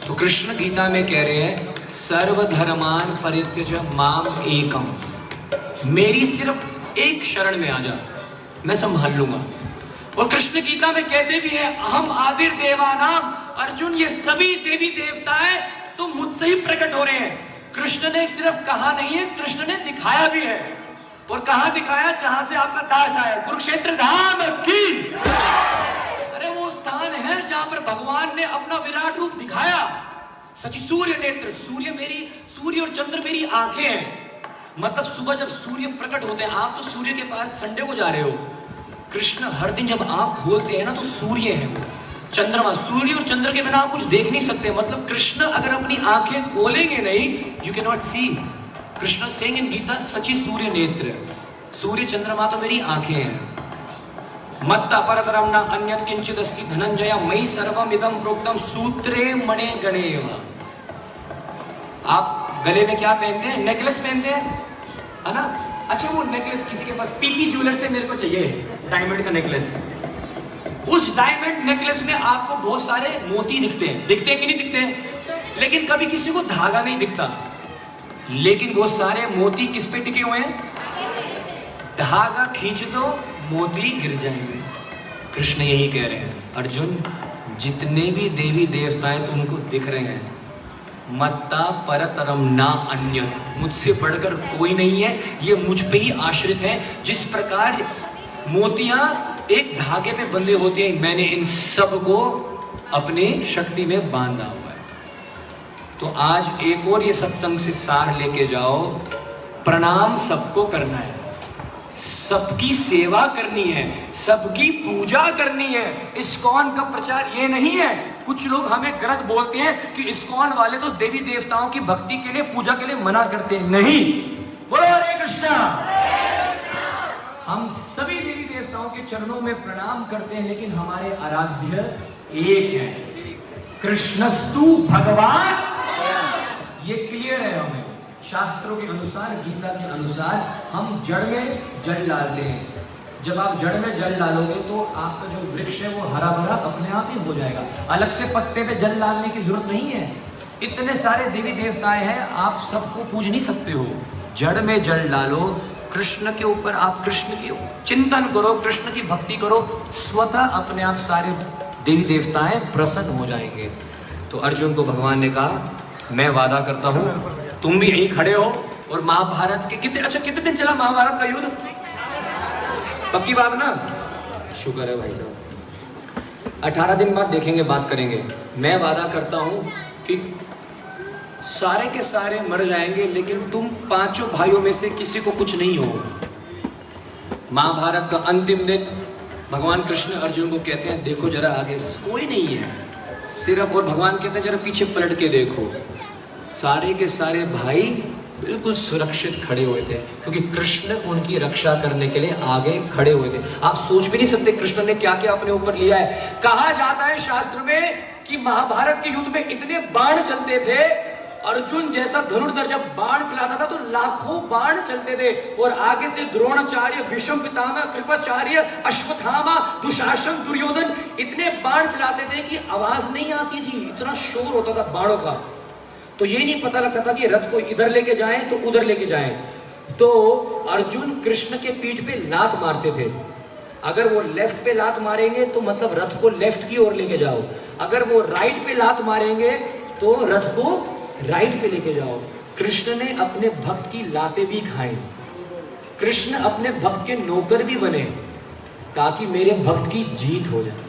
तो कृष्ण गीता में कह रहे हैं सर्वधर्मान परित्यज माम एकम, मेरी सिर्फ एक शरण में आ जा, मैं संभाल लूंगा। और कृष्ण गीता में कहते भी है अहम आदिर देवानाम, अर्जुन ये सभी देवी देवताएं तो मुझसे ही प्रकट हो रहे हैं। कृष्ण ने सिर्फ कहा नहीं है, कृष्ण ने दिखाया भी है। और कहां दिखाया? जहां से आपका दास आया, कुरुक्षेत्र धाम की। अरे वो स्थान है जहां पर भगवान ने अपना विराट रूप दिखाया। सची सूर्य नेत्र, सूर्य और चंद्र मेरी आंखें हैं। मतलब सुबह जब सूर्य प्रकट होते हैं, आप तो सूर्य के पास संडे को जा रहे हो, कृष्ण हर दिन जब आंख खोलते हैं ना तो सूर्य है वो, चंद्रमा। सूर्य और चंद्र के बिना आप कुछ देख नहीं सकते। मतलब कृष्ण अगर अपनी आंखें खोलेंगे नहीं, you can not see. Krishna saying in Gita सची सूर्य नेत्र, सूर्य चंद्रमा तो मेरी आंखें हैं। मत्ता परतरम न अन्यत् किंचित् अस्ति धनंजय मयि सर्वम इदं प्रोक्तम सूत्रे मणे गणेव। आप गले में क्या पहनते हैं? नेकलेस पहनते हैं, है ना? अच्छा, वो नेकलेस किसी के पास, पीपी ज्वेलर से मेरे को चाहिए डायमंड का नेकलेस। उस डायमंड नेकलेस में आपको बहुत सारे मोती दिखते हैं कि नहीं दिखते हैं? लेकिन कभी किसी को धागा नहीं दिखता। लेकिन वो सारे मोती किस पे टिके हुए हैं? धागा खींच दो, मोती गिर जाएंगे। कृष्ण यही कह रहे हैं, अर्जुन जितने भी देवी देवताएं तुमको दिख रहे हैं, मत्ता परतरम ना अन्य, मुझसे बढ़कर कोई नहीं है, ये मुझ पे ही आश्रित है। जिस प्रकार मोतियां एक धागे पे बंधे होते हैं, मैंने इन सब को अपनी शक्ति में बांधा हुआ है। तो आज एक और ये सत्संग से सार लेके जाओ, प्रणाम सबको करना है, सबकी सेवा करनी है, सबकी पूजा करनी है। इस्कॉन का प्रचार ये नहीं है। कुछ लोग हमें गलत बोलते हैं कि इस्कॉन वाले तो देवी देवताओं की भक्ति के लिए, पूजा के लिए मना करते हैं। नहीं, बोलो हरे कृष्णा। हम सभी देवी देवताओं के चरणों में प्रणाम करते हैं, लेकिन हमारे आराध्य एक है, कृष्णस्तु भगवान। ये क्लियर है हमें शास्त्रों के अनुसार, गीता के अनुसार। हम जड़ में जल डालते हैं। जब आप जड़ में जल डालोगे तो आपका जो वृक्ष है वो हरा भरा अपने आप ही हो जाएगा। अलग से पत्ते पे जल डालने की जरूरत नहीं है। इतने सारे देवी देवताएं हैं, आप सबको पूज नहीं सकते हो। जड़ में जल डालो, कृष्ण के ऊपर आप कृष्ण की चिंतन करो, कृष्ण की भक्ति करो, स्वतः अपने आप सारे देवी देवताएं प्रसन्न हो जाएंगे। तो अर्जुन को भगवान ने कहा, मैं वादा करता हूं तुम भी यहीं खड़े हो। और महाभारत के कितने दिन चला महाभारत का युद्ध? पक्की बात ना? शुक्र है भाई साहब। 18 दिन बाद देखेंगे, बात करेंगे। मैं वादा करता हूं कि सारे के सारे मर जाएंगे, लेकिन तुम पांचों भाइयों में से किसी को कुछ नहीं होगा। महाभारत का अंतिम दिन भगवान कृष्ण अर्जुन को कहते हैं, देखो जरा आगे कोई नहीं है सिर्फ। और भगवान कहते हैं जरा पीछे पलट के देखो, सारे के सारे भाई बिल्कुल सुरक्षित खड़े हुए थे, क्योंकि कृष्ण उनकी रक्षा करने के लिए आगे खड़े हुए थे। आप सोच भी नहीं सकते कृष्ण ने क्या क्या अपने ऊपर लिया है। कहा जाता है शास्त्र में कि महाभारत के युद्ध में इतने बाण चलते थे, अर्जुन जैसा धनुर्धर जब बाण चलाता था तो लाखों बाण चलते थे। और आगे से द्रोणाचार्य, भीष्म पितामह, कृपाचार्य, अश्वत्थामा, दुशासन, दुर्योधन इतने बाण चलाते थे कि आवाज नहीं आती थी, इतना शोर होता था बाणों का। तो ये नहीं पता लगता था कि रथ को इधर लेके जाएं तो उधर लेके जाएं। तो अर्जुन कृष्ण के पीठ पे लात मारते थे। अगर वो लेफ्ट पे लात मारेंगे तो मतलब रथ को लेफ्ट की ओर लेके जाओ, अगर वो राइट पे लात मारेंगे तो रथ को राइट पे लेके जाओ। कृष्ण ने अपने भक्त की लातें भी खाई, कृष्ण अपने भक्त के नौकर भी बने ताकि मेरे भक्त की जीत हो जाए।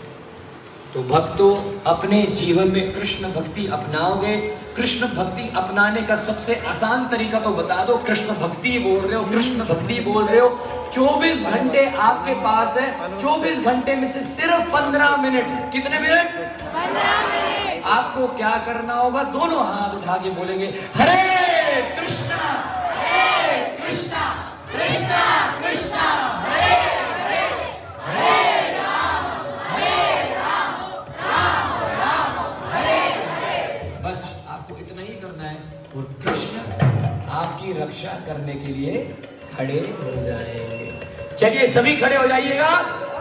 तो भक्तों, अपने जीवन में कृष्ण भक्ति अपनाओगे। कृष्ण भक्ति अपनाने का सबसे आसान तरीका तो बता दो, कृष्ण भक्ति बोल रहे हो, कृष्ण भक्ति बोल रहे हो। 24 घंटे आपके पास है, 24 घंटे में से सिर्फ 15 मिनट, कितने मिनट? 15 मिनट। आपको क्या करना होगा? दोनों हाथ उठा के बोलेंगे, हरे कृष्णा कृष्णा कृष्णा कृष्णा हरे हरे रक्षा करने के लिए खड़े हो जाएंगे। चलिए सभी खड़े हो जाइएगा।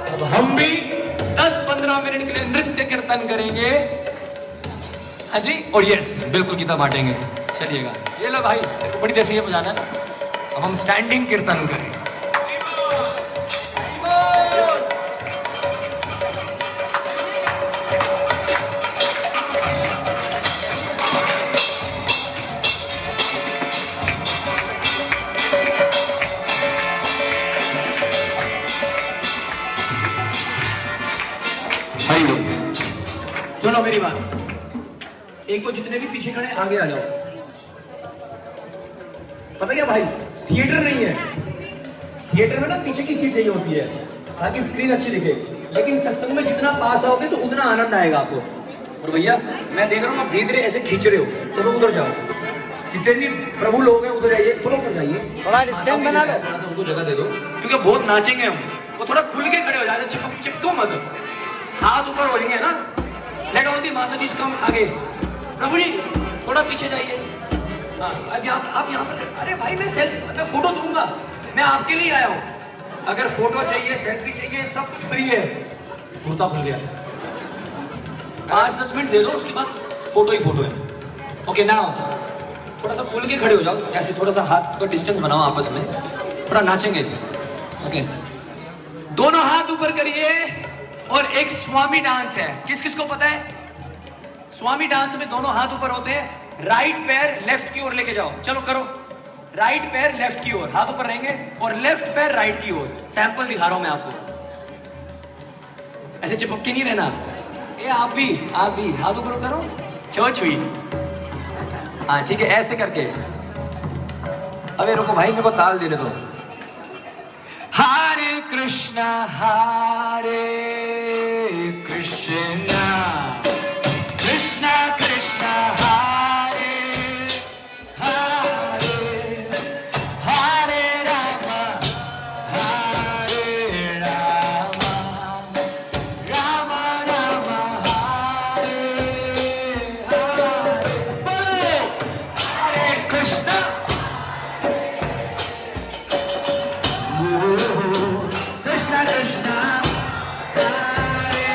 अब हम भी 10-15 मिनट के लिए नृत्य कीर्तन करेंगे। हाँ जी, और यस बिल्कुल गीता बांटेंगे। चलिएगा, ये लो भाई, बड़ी देर से ये बजाना है ना। अब हम स्टैंडिंग कीर्तन करेंगे। सुनो मेरी बात, एक तो जितने भी पीछे खड़े आगे आ जाओ। पता क्या भाई, थिएटर नहीं है। थिएटर में ना पीछे की सीट चाहिए होती है ताकि स्क्रीन अच्छी दिखे, लेकिन सत्संग में जितना पास आओगे तो उतना आनंद आएगा आपको। और भैया मैं देख रहा हूँ आप धीरे धीरे ऐसे खींच रहे हो, तो लोग उधर जाओ। जितने भी प्रभु लोग हैं उधर जाइए, थोड़ा उधर जाइए,
थोड़ा डिस्टेंस बना लो,
थोड़ा सा उनको जगह दे दो, क्योंकि बहुत नाचेंगे हम। वो थोड़ा खुल के खड़े हो जाए, चिपको मत, हाथ ऊपर हो जाएंगे ना। लेगा होती माता जी कम आगे, प्रभु जी थोड़ा पीछे जाइए। हाँ, अब आप यहाँ पर, अरे भाई मैं फोटो दूंगा, मैं आपके लिए आया हूँ। अगर फोटो चाहिए, सेल्फी चाहिए, सब कुछ फ्री है। कुर्ता खुल गया, 5-10 मिनट दे दो, उसके बाद फोटो ही फोटो है। ओके ना, थोड़ा सा खुल के खड़े हो जाओ, ऐसे थोड़ा सा हाथ का डिस्टेंस बनाओ आपस में, थोड़ा नाचेंगे। ओके, दोनों हाथ ऊपर करिए। और एक स्वामी डांस है, किस किस को पता है? स्वामी डांस में दोनों हाथ ऊपर होते हैं, राइट पैर लेफ्ट की ओर लेके जाओ। चलो करो, राइट पैर लेफ्ट की ओर, हाथ ऊपर रहेंगे, और लेफ्ट पैर राइट की ओर। सैंपल दिखा रहा हूं मैं आपको, ऐसे चिपक के नहीं रहना। ये आप भी हाथ ऊपर करो, चो स्वीट। हाँ ठीक है, ऐसे करके। अबे रुको भाई, मेरे को ताल देने दो। हरे कृष्णा कृष्णा कृष्णा हरे हरे, हरे राम राम राम हरे हरे। बोलो हरे कृष्णा कृष्णा कृष्णा हरे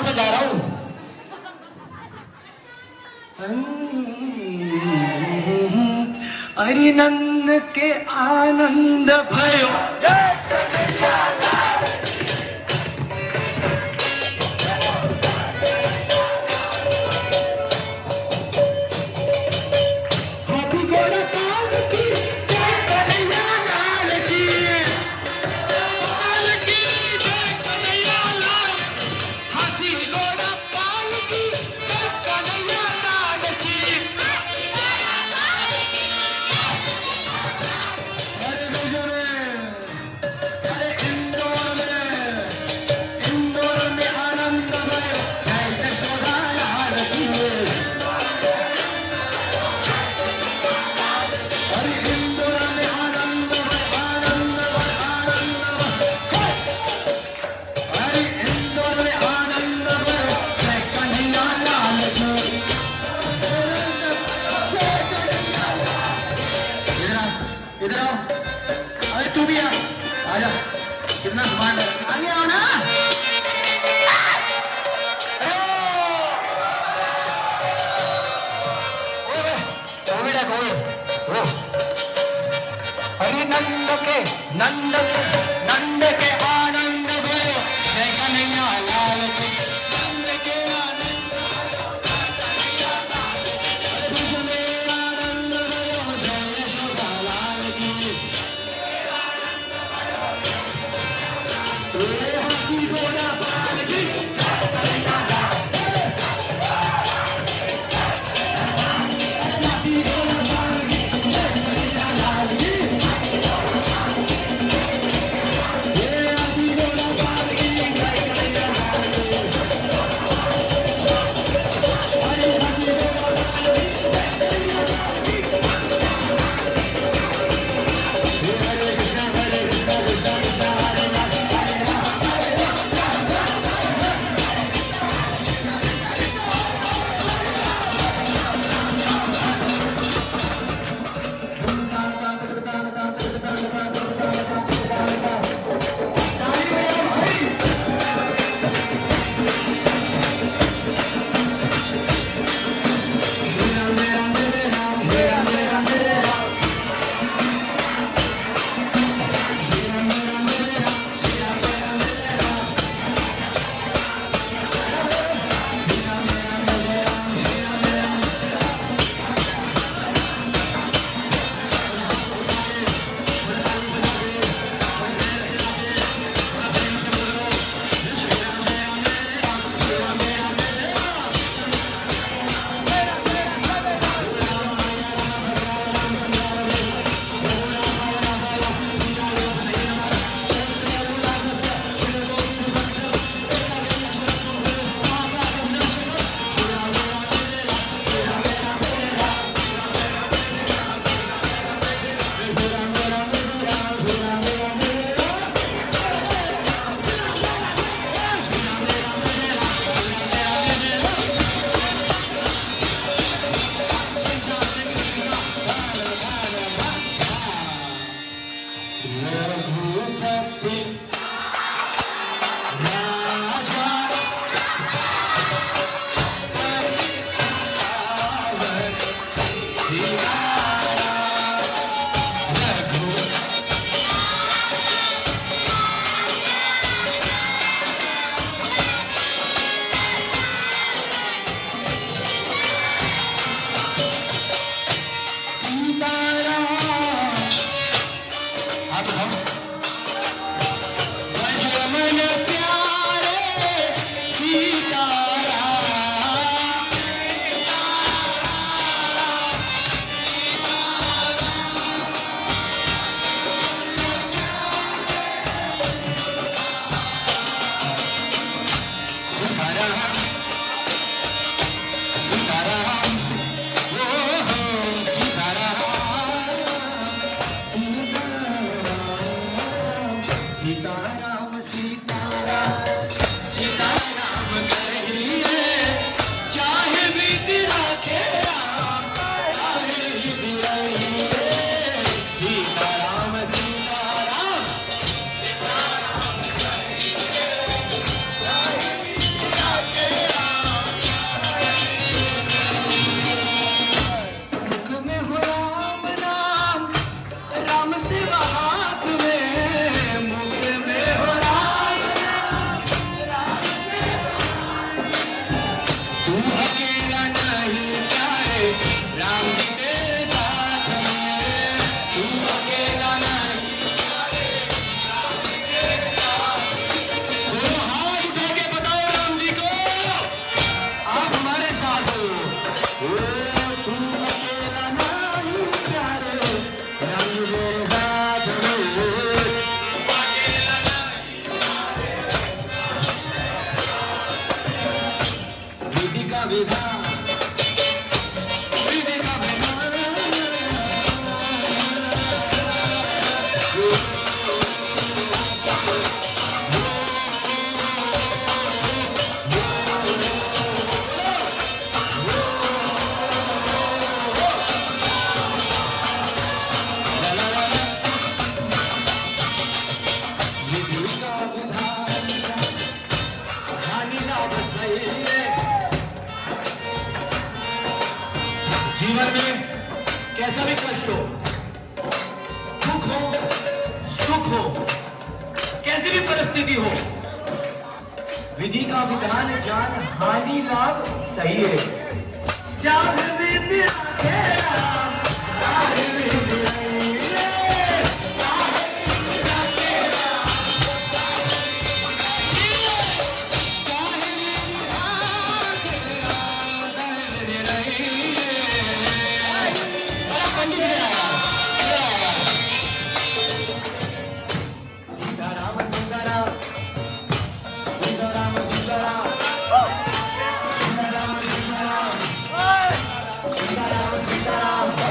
से जा रहा हूं। अरे नंद के आनंद भयो हाथी घोड़ा काल की जय कन्हैया लाल की, लाल की जय कन्हैया लाल, हाथी घोड़ा काल की जय कन्हैया लाल की। अरे गुजरे, अरे इंदौर में आनंद भयो जय यशोदा लाल की। अरे इंदौर में आनंद भयो, आनंद भयो, आनंद भयो। अरे इंदौर में आनंद भयो जय कन्हैया लाल की। इधर आओ, अरे तू भी आ, आजा, कितना स्मार्ट है, आगे आओ ना। अरे नंद के आनंद भयो जय कन्हैया लाल की। नंद के आनंद कन्हैया लाल की। अरे तुझमें आनंद भयो जय यशोदा लाल की। हाथी घोड़ा बाल की जय कन्हैया लाल की। हाथी घोड़ा बाल की जय कन्हैया लाल की। हाथी घोड़ा बाल की जय कन्हैया लाल की। अरे हाथी घोड़ा बाल की जय कन्हैया लाल की। हरे कृष्णा हरे कृष्णा कृष्णा कृष्णा हरे राम हरे राम हरे राम। तू अकेला नहीं प्यारे राम जी तेरे साथ मेरे तू अकेला नहीं प्यारे राम जी तेरे साथ तो हाथ उठा के बताओ राम जी को आप हमारे साथ हो तू अकेला नहीं प्यारे राम जी तेरे साथ मेरे विधि का विधान विधि का विधान विधि का विधान हानि लाभ सही जीवन में कैसा भी कष्ट हो दुख हो सुख हो कैसी भी परिस्थिति हो विधि का विधान जान हानि लाभ सही है जान विधि तेरा जान विधि सीताराम सुंदराम सीताराम सुंदराम सीताराम सुंदराम सीताराम सीताराम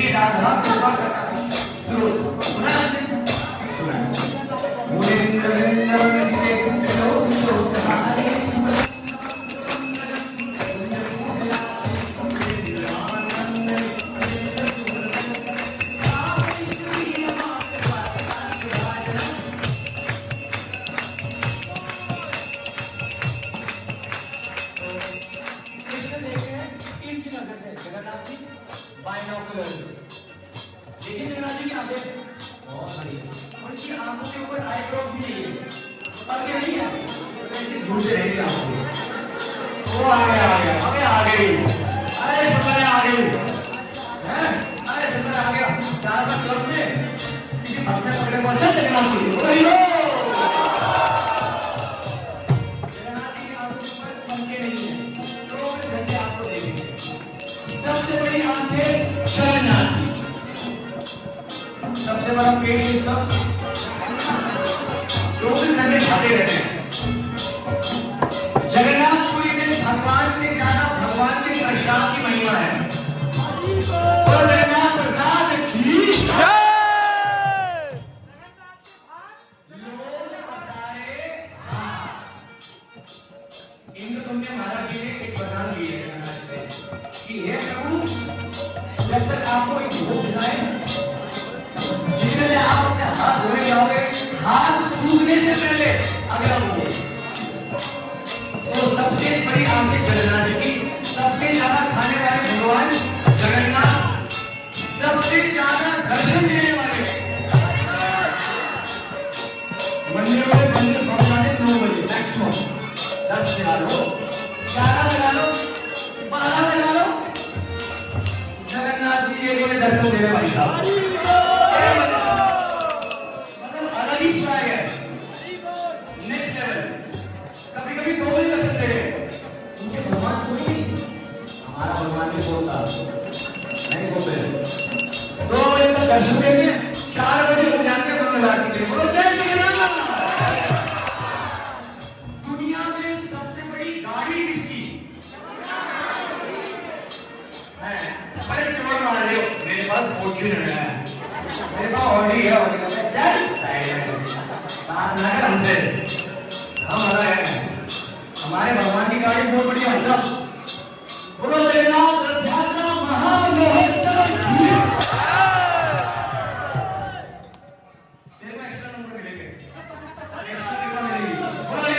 श्री राधा कृपा कटाक्ष स्रोत सुना आपने? सुना। मुनिंद्र वृंदावन के लोक शोकहारी बाइनोकुलर्स देखिए जगन्नाथ जी की आंखें बहुत बड़ी है, उनकी आंखों के ऊपर आई ड्रॉप भी है, पर्दे नहीं है, ऐसे घूमते रहेंगे आंखें। वो आ गया, आ गई, अरे समय आ गई, हैं? अरे समय आ गया, 4 साल क्लब में किसी भक्त ने पकड़े पहुंचा जगन्नाथ जी, वही लो। जगन्नाथ जी की आंखों के ऊपर पंखे नहीं है, 24 घंटे आपको देखेंगे। सबसे बड़ी आंखें जगन्नाथ की, सबसे बड़ा पेट इसका, 24 घंटे खाते रहते हैं। जगन्नाथपुरी में भगवान से ज्यादा भगवान के प्रसाद की महिमा है। और जगन्नाथ प्रसाद की इंद्र तुमने महाराज जी ने एक वरदान दिए जगन्नाथ से कि हे प्रभु, जब तक आपको एक भोग खिलाए, जितने में आप अपने हाथ धोने जाओगे, हाथ सूखने से पहले अगला भोग। तो सबसे बड़ी आंखें जगन्नाथ जी की, सबसे ज्यादा खाने वाले भगवान जगन्नाथ, सबसे ज्यादा दर्शन देने वाले। मंदिर में मंदिर पहुंचाने 9 बजे मैक्सिमम, 10 लगा लो, 11 लगा लो, 12 लगा लो, जगन्नाथ जी ये बोले दर्शन दे रहे भाई साहब, मतलब अलग ही स्वैग है, नेक्स्ट लेवल। कभी-कभी 2 बजे दर्शन दे रहे, उनके भगवान सोई, हमारा भगवान नहीं सोता, नहीं सोते। 2 बजे तक दर्शन देंगे, 4 बजे हो जाते हैं तो लगा के बोलो जय जगन्नाथ। दुनिया में सबसे बड़ी गाड़ी किसकी है? अरे चोर मार रहे हो, मेरे पास फॉर्च्यूनर है, मेरे पास ऑडी है, ऑडी का मैं चल साइड में बात ना कर हमसे, हम अलग हैं। हमारे भगवान की गाड़ी बहुत बढ़िया है सब। बोलो जगन्नाथ रथ यात्रा महामहोत्सव की। तेरे को एक्स्ट्रा नंबर मिलेंगे, एक्स्ट्रा नंबर मिलेगी, बोलो ये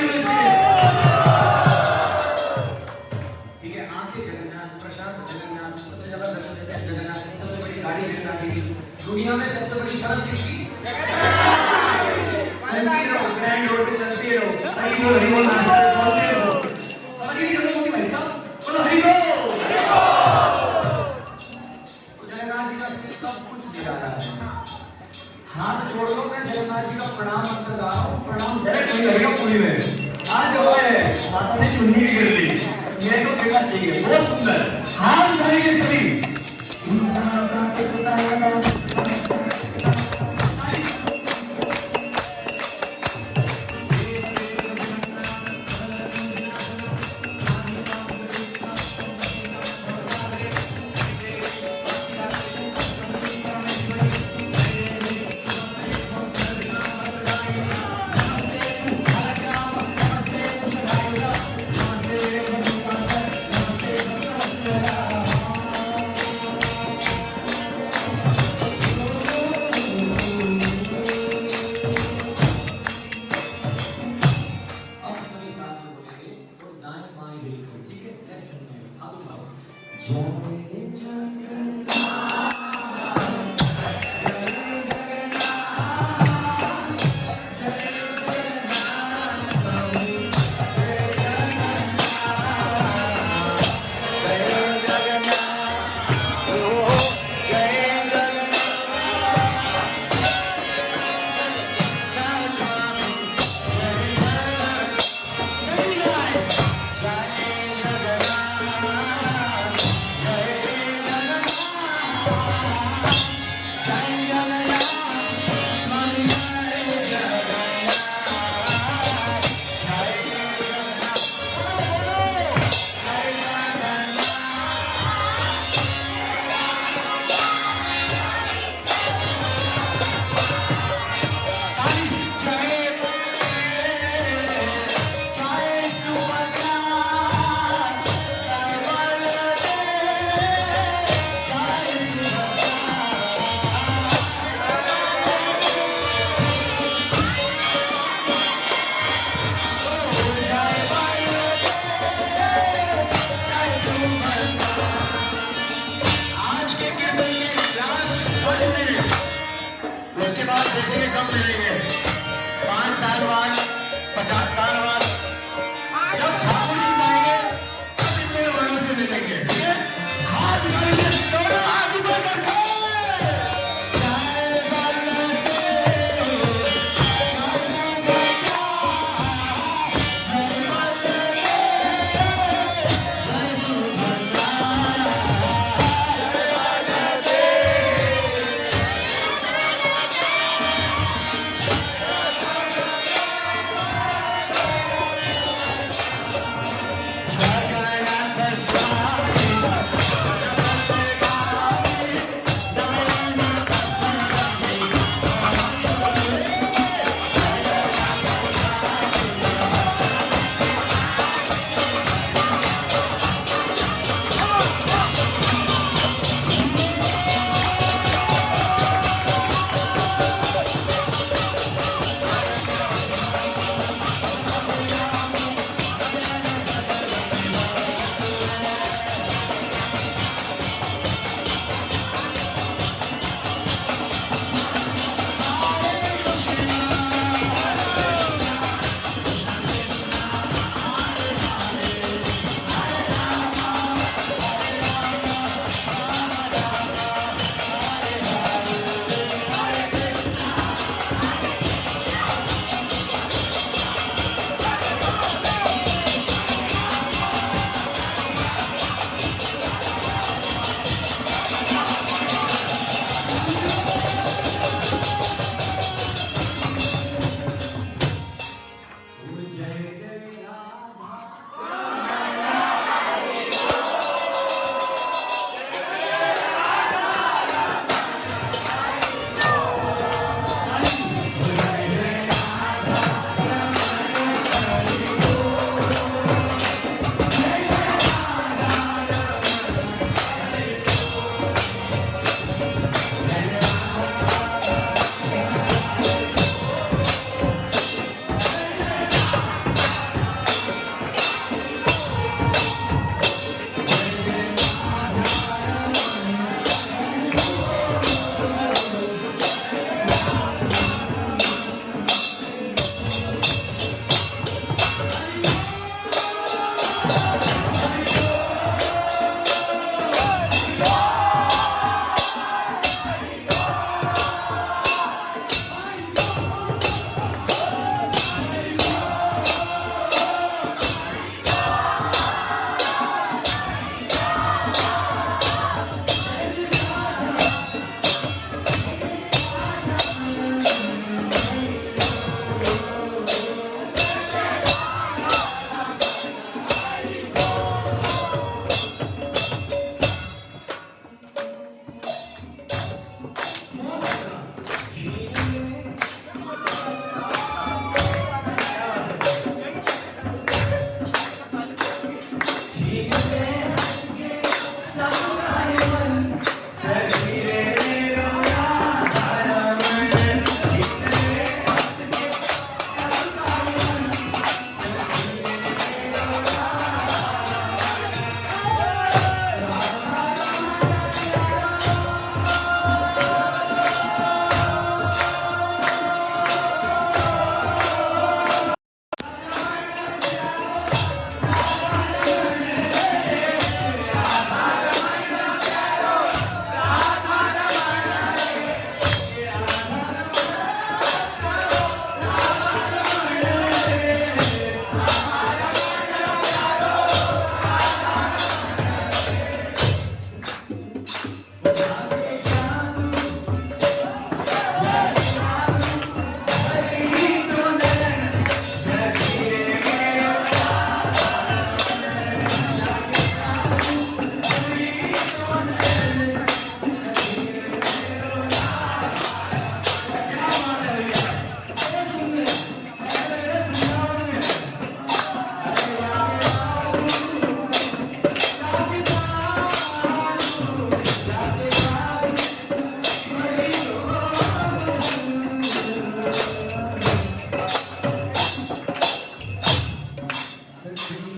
ठीक है। आंखें जगन्नाथ, प्रशांत जगन्नाथ, सबसे ज्यादा दर्शन देते हैं जगन्नाथ, सबसे बड़ी गाड़ी जगन्नाथ की, दुनिया में सबसे बड़ी सड़क किसकी? चलती रहो, ग्रैंड रोड पे चलती रहो, हरी बोल बोलते रहो, हरी बोल भाई साहब, बोलो हरी बोल। तो जगन्नाथ जी का सब कुछ दिया रहा है, हाथ जोड़ लो, मैं जगन्नाथ जी का प्रणाम मंत्र गा रहा हूँ, प्रणाम डायरेक्ट नहीं लगेगा पूरी में, आज जो है माता ने चुन्नी गिर ली, मेरे को देखना चाहिए, बहुत सुंदर, हाथ धरेंगे सभी।
सखी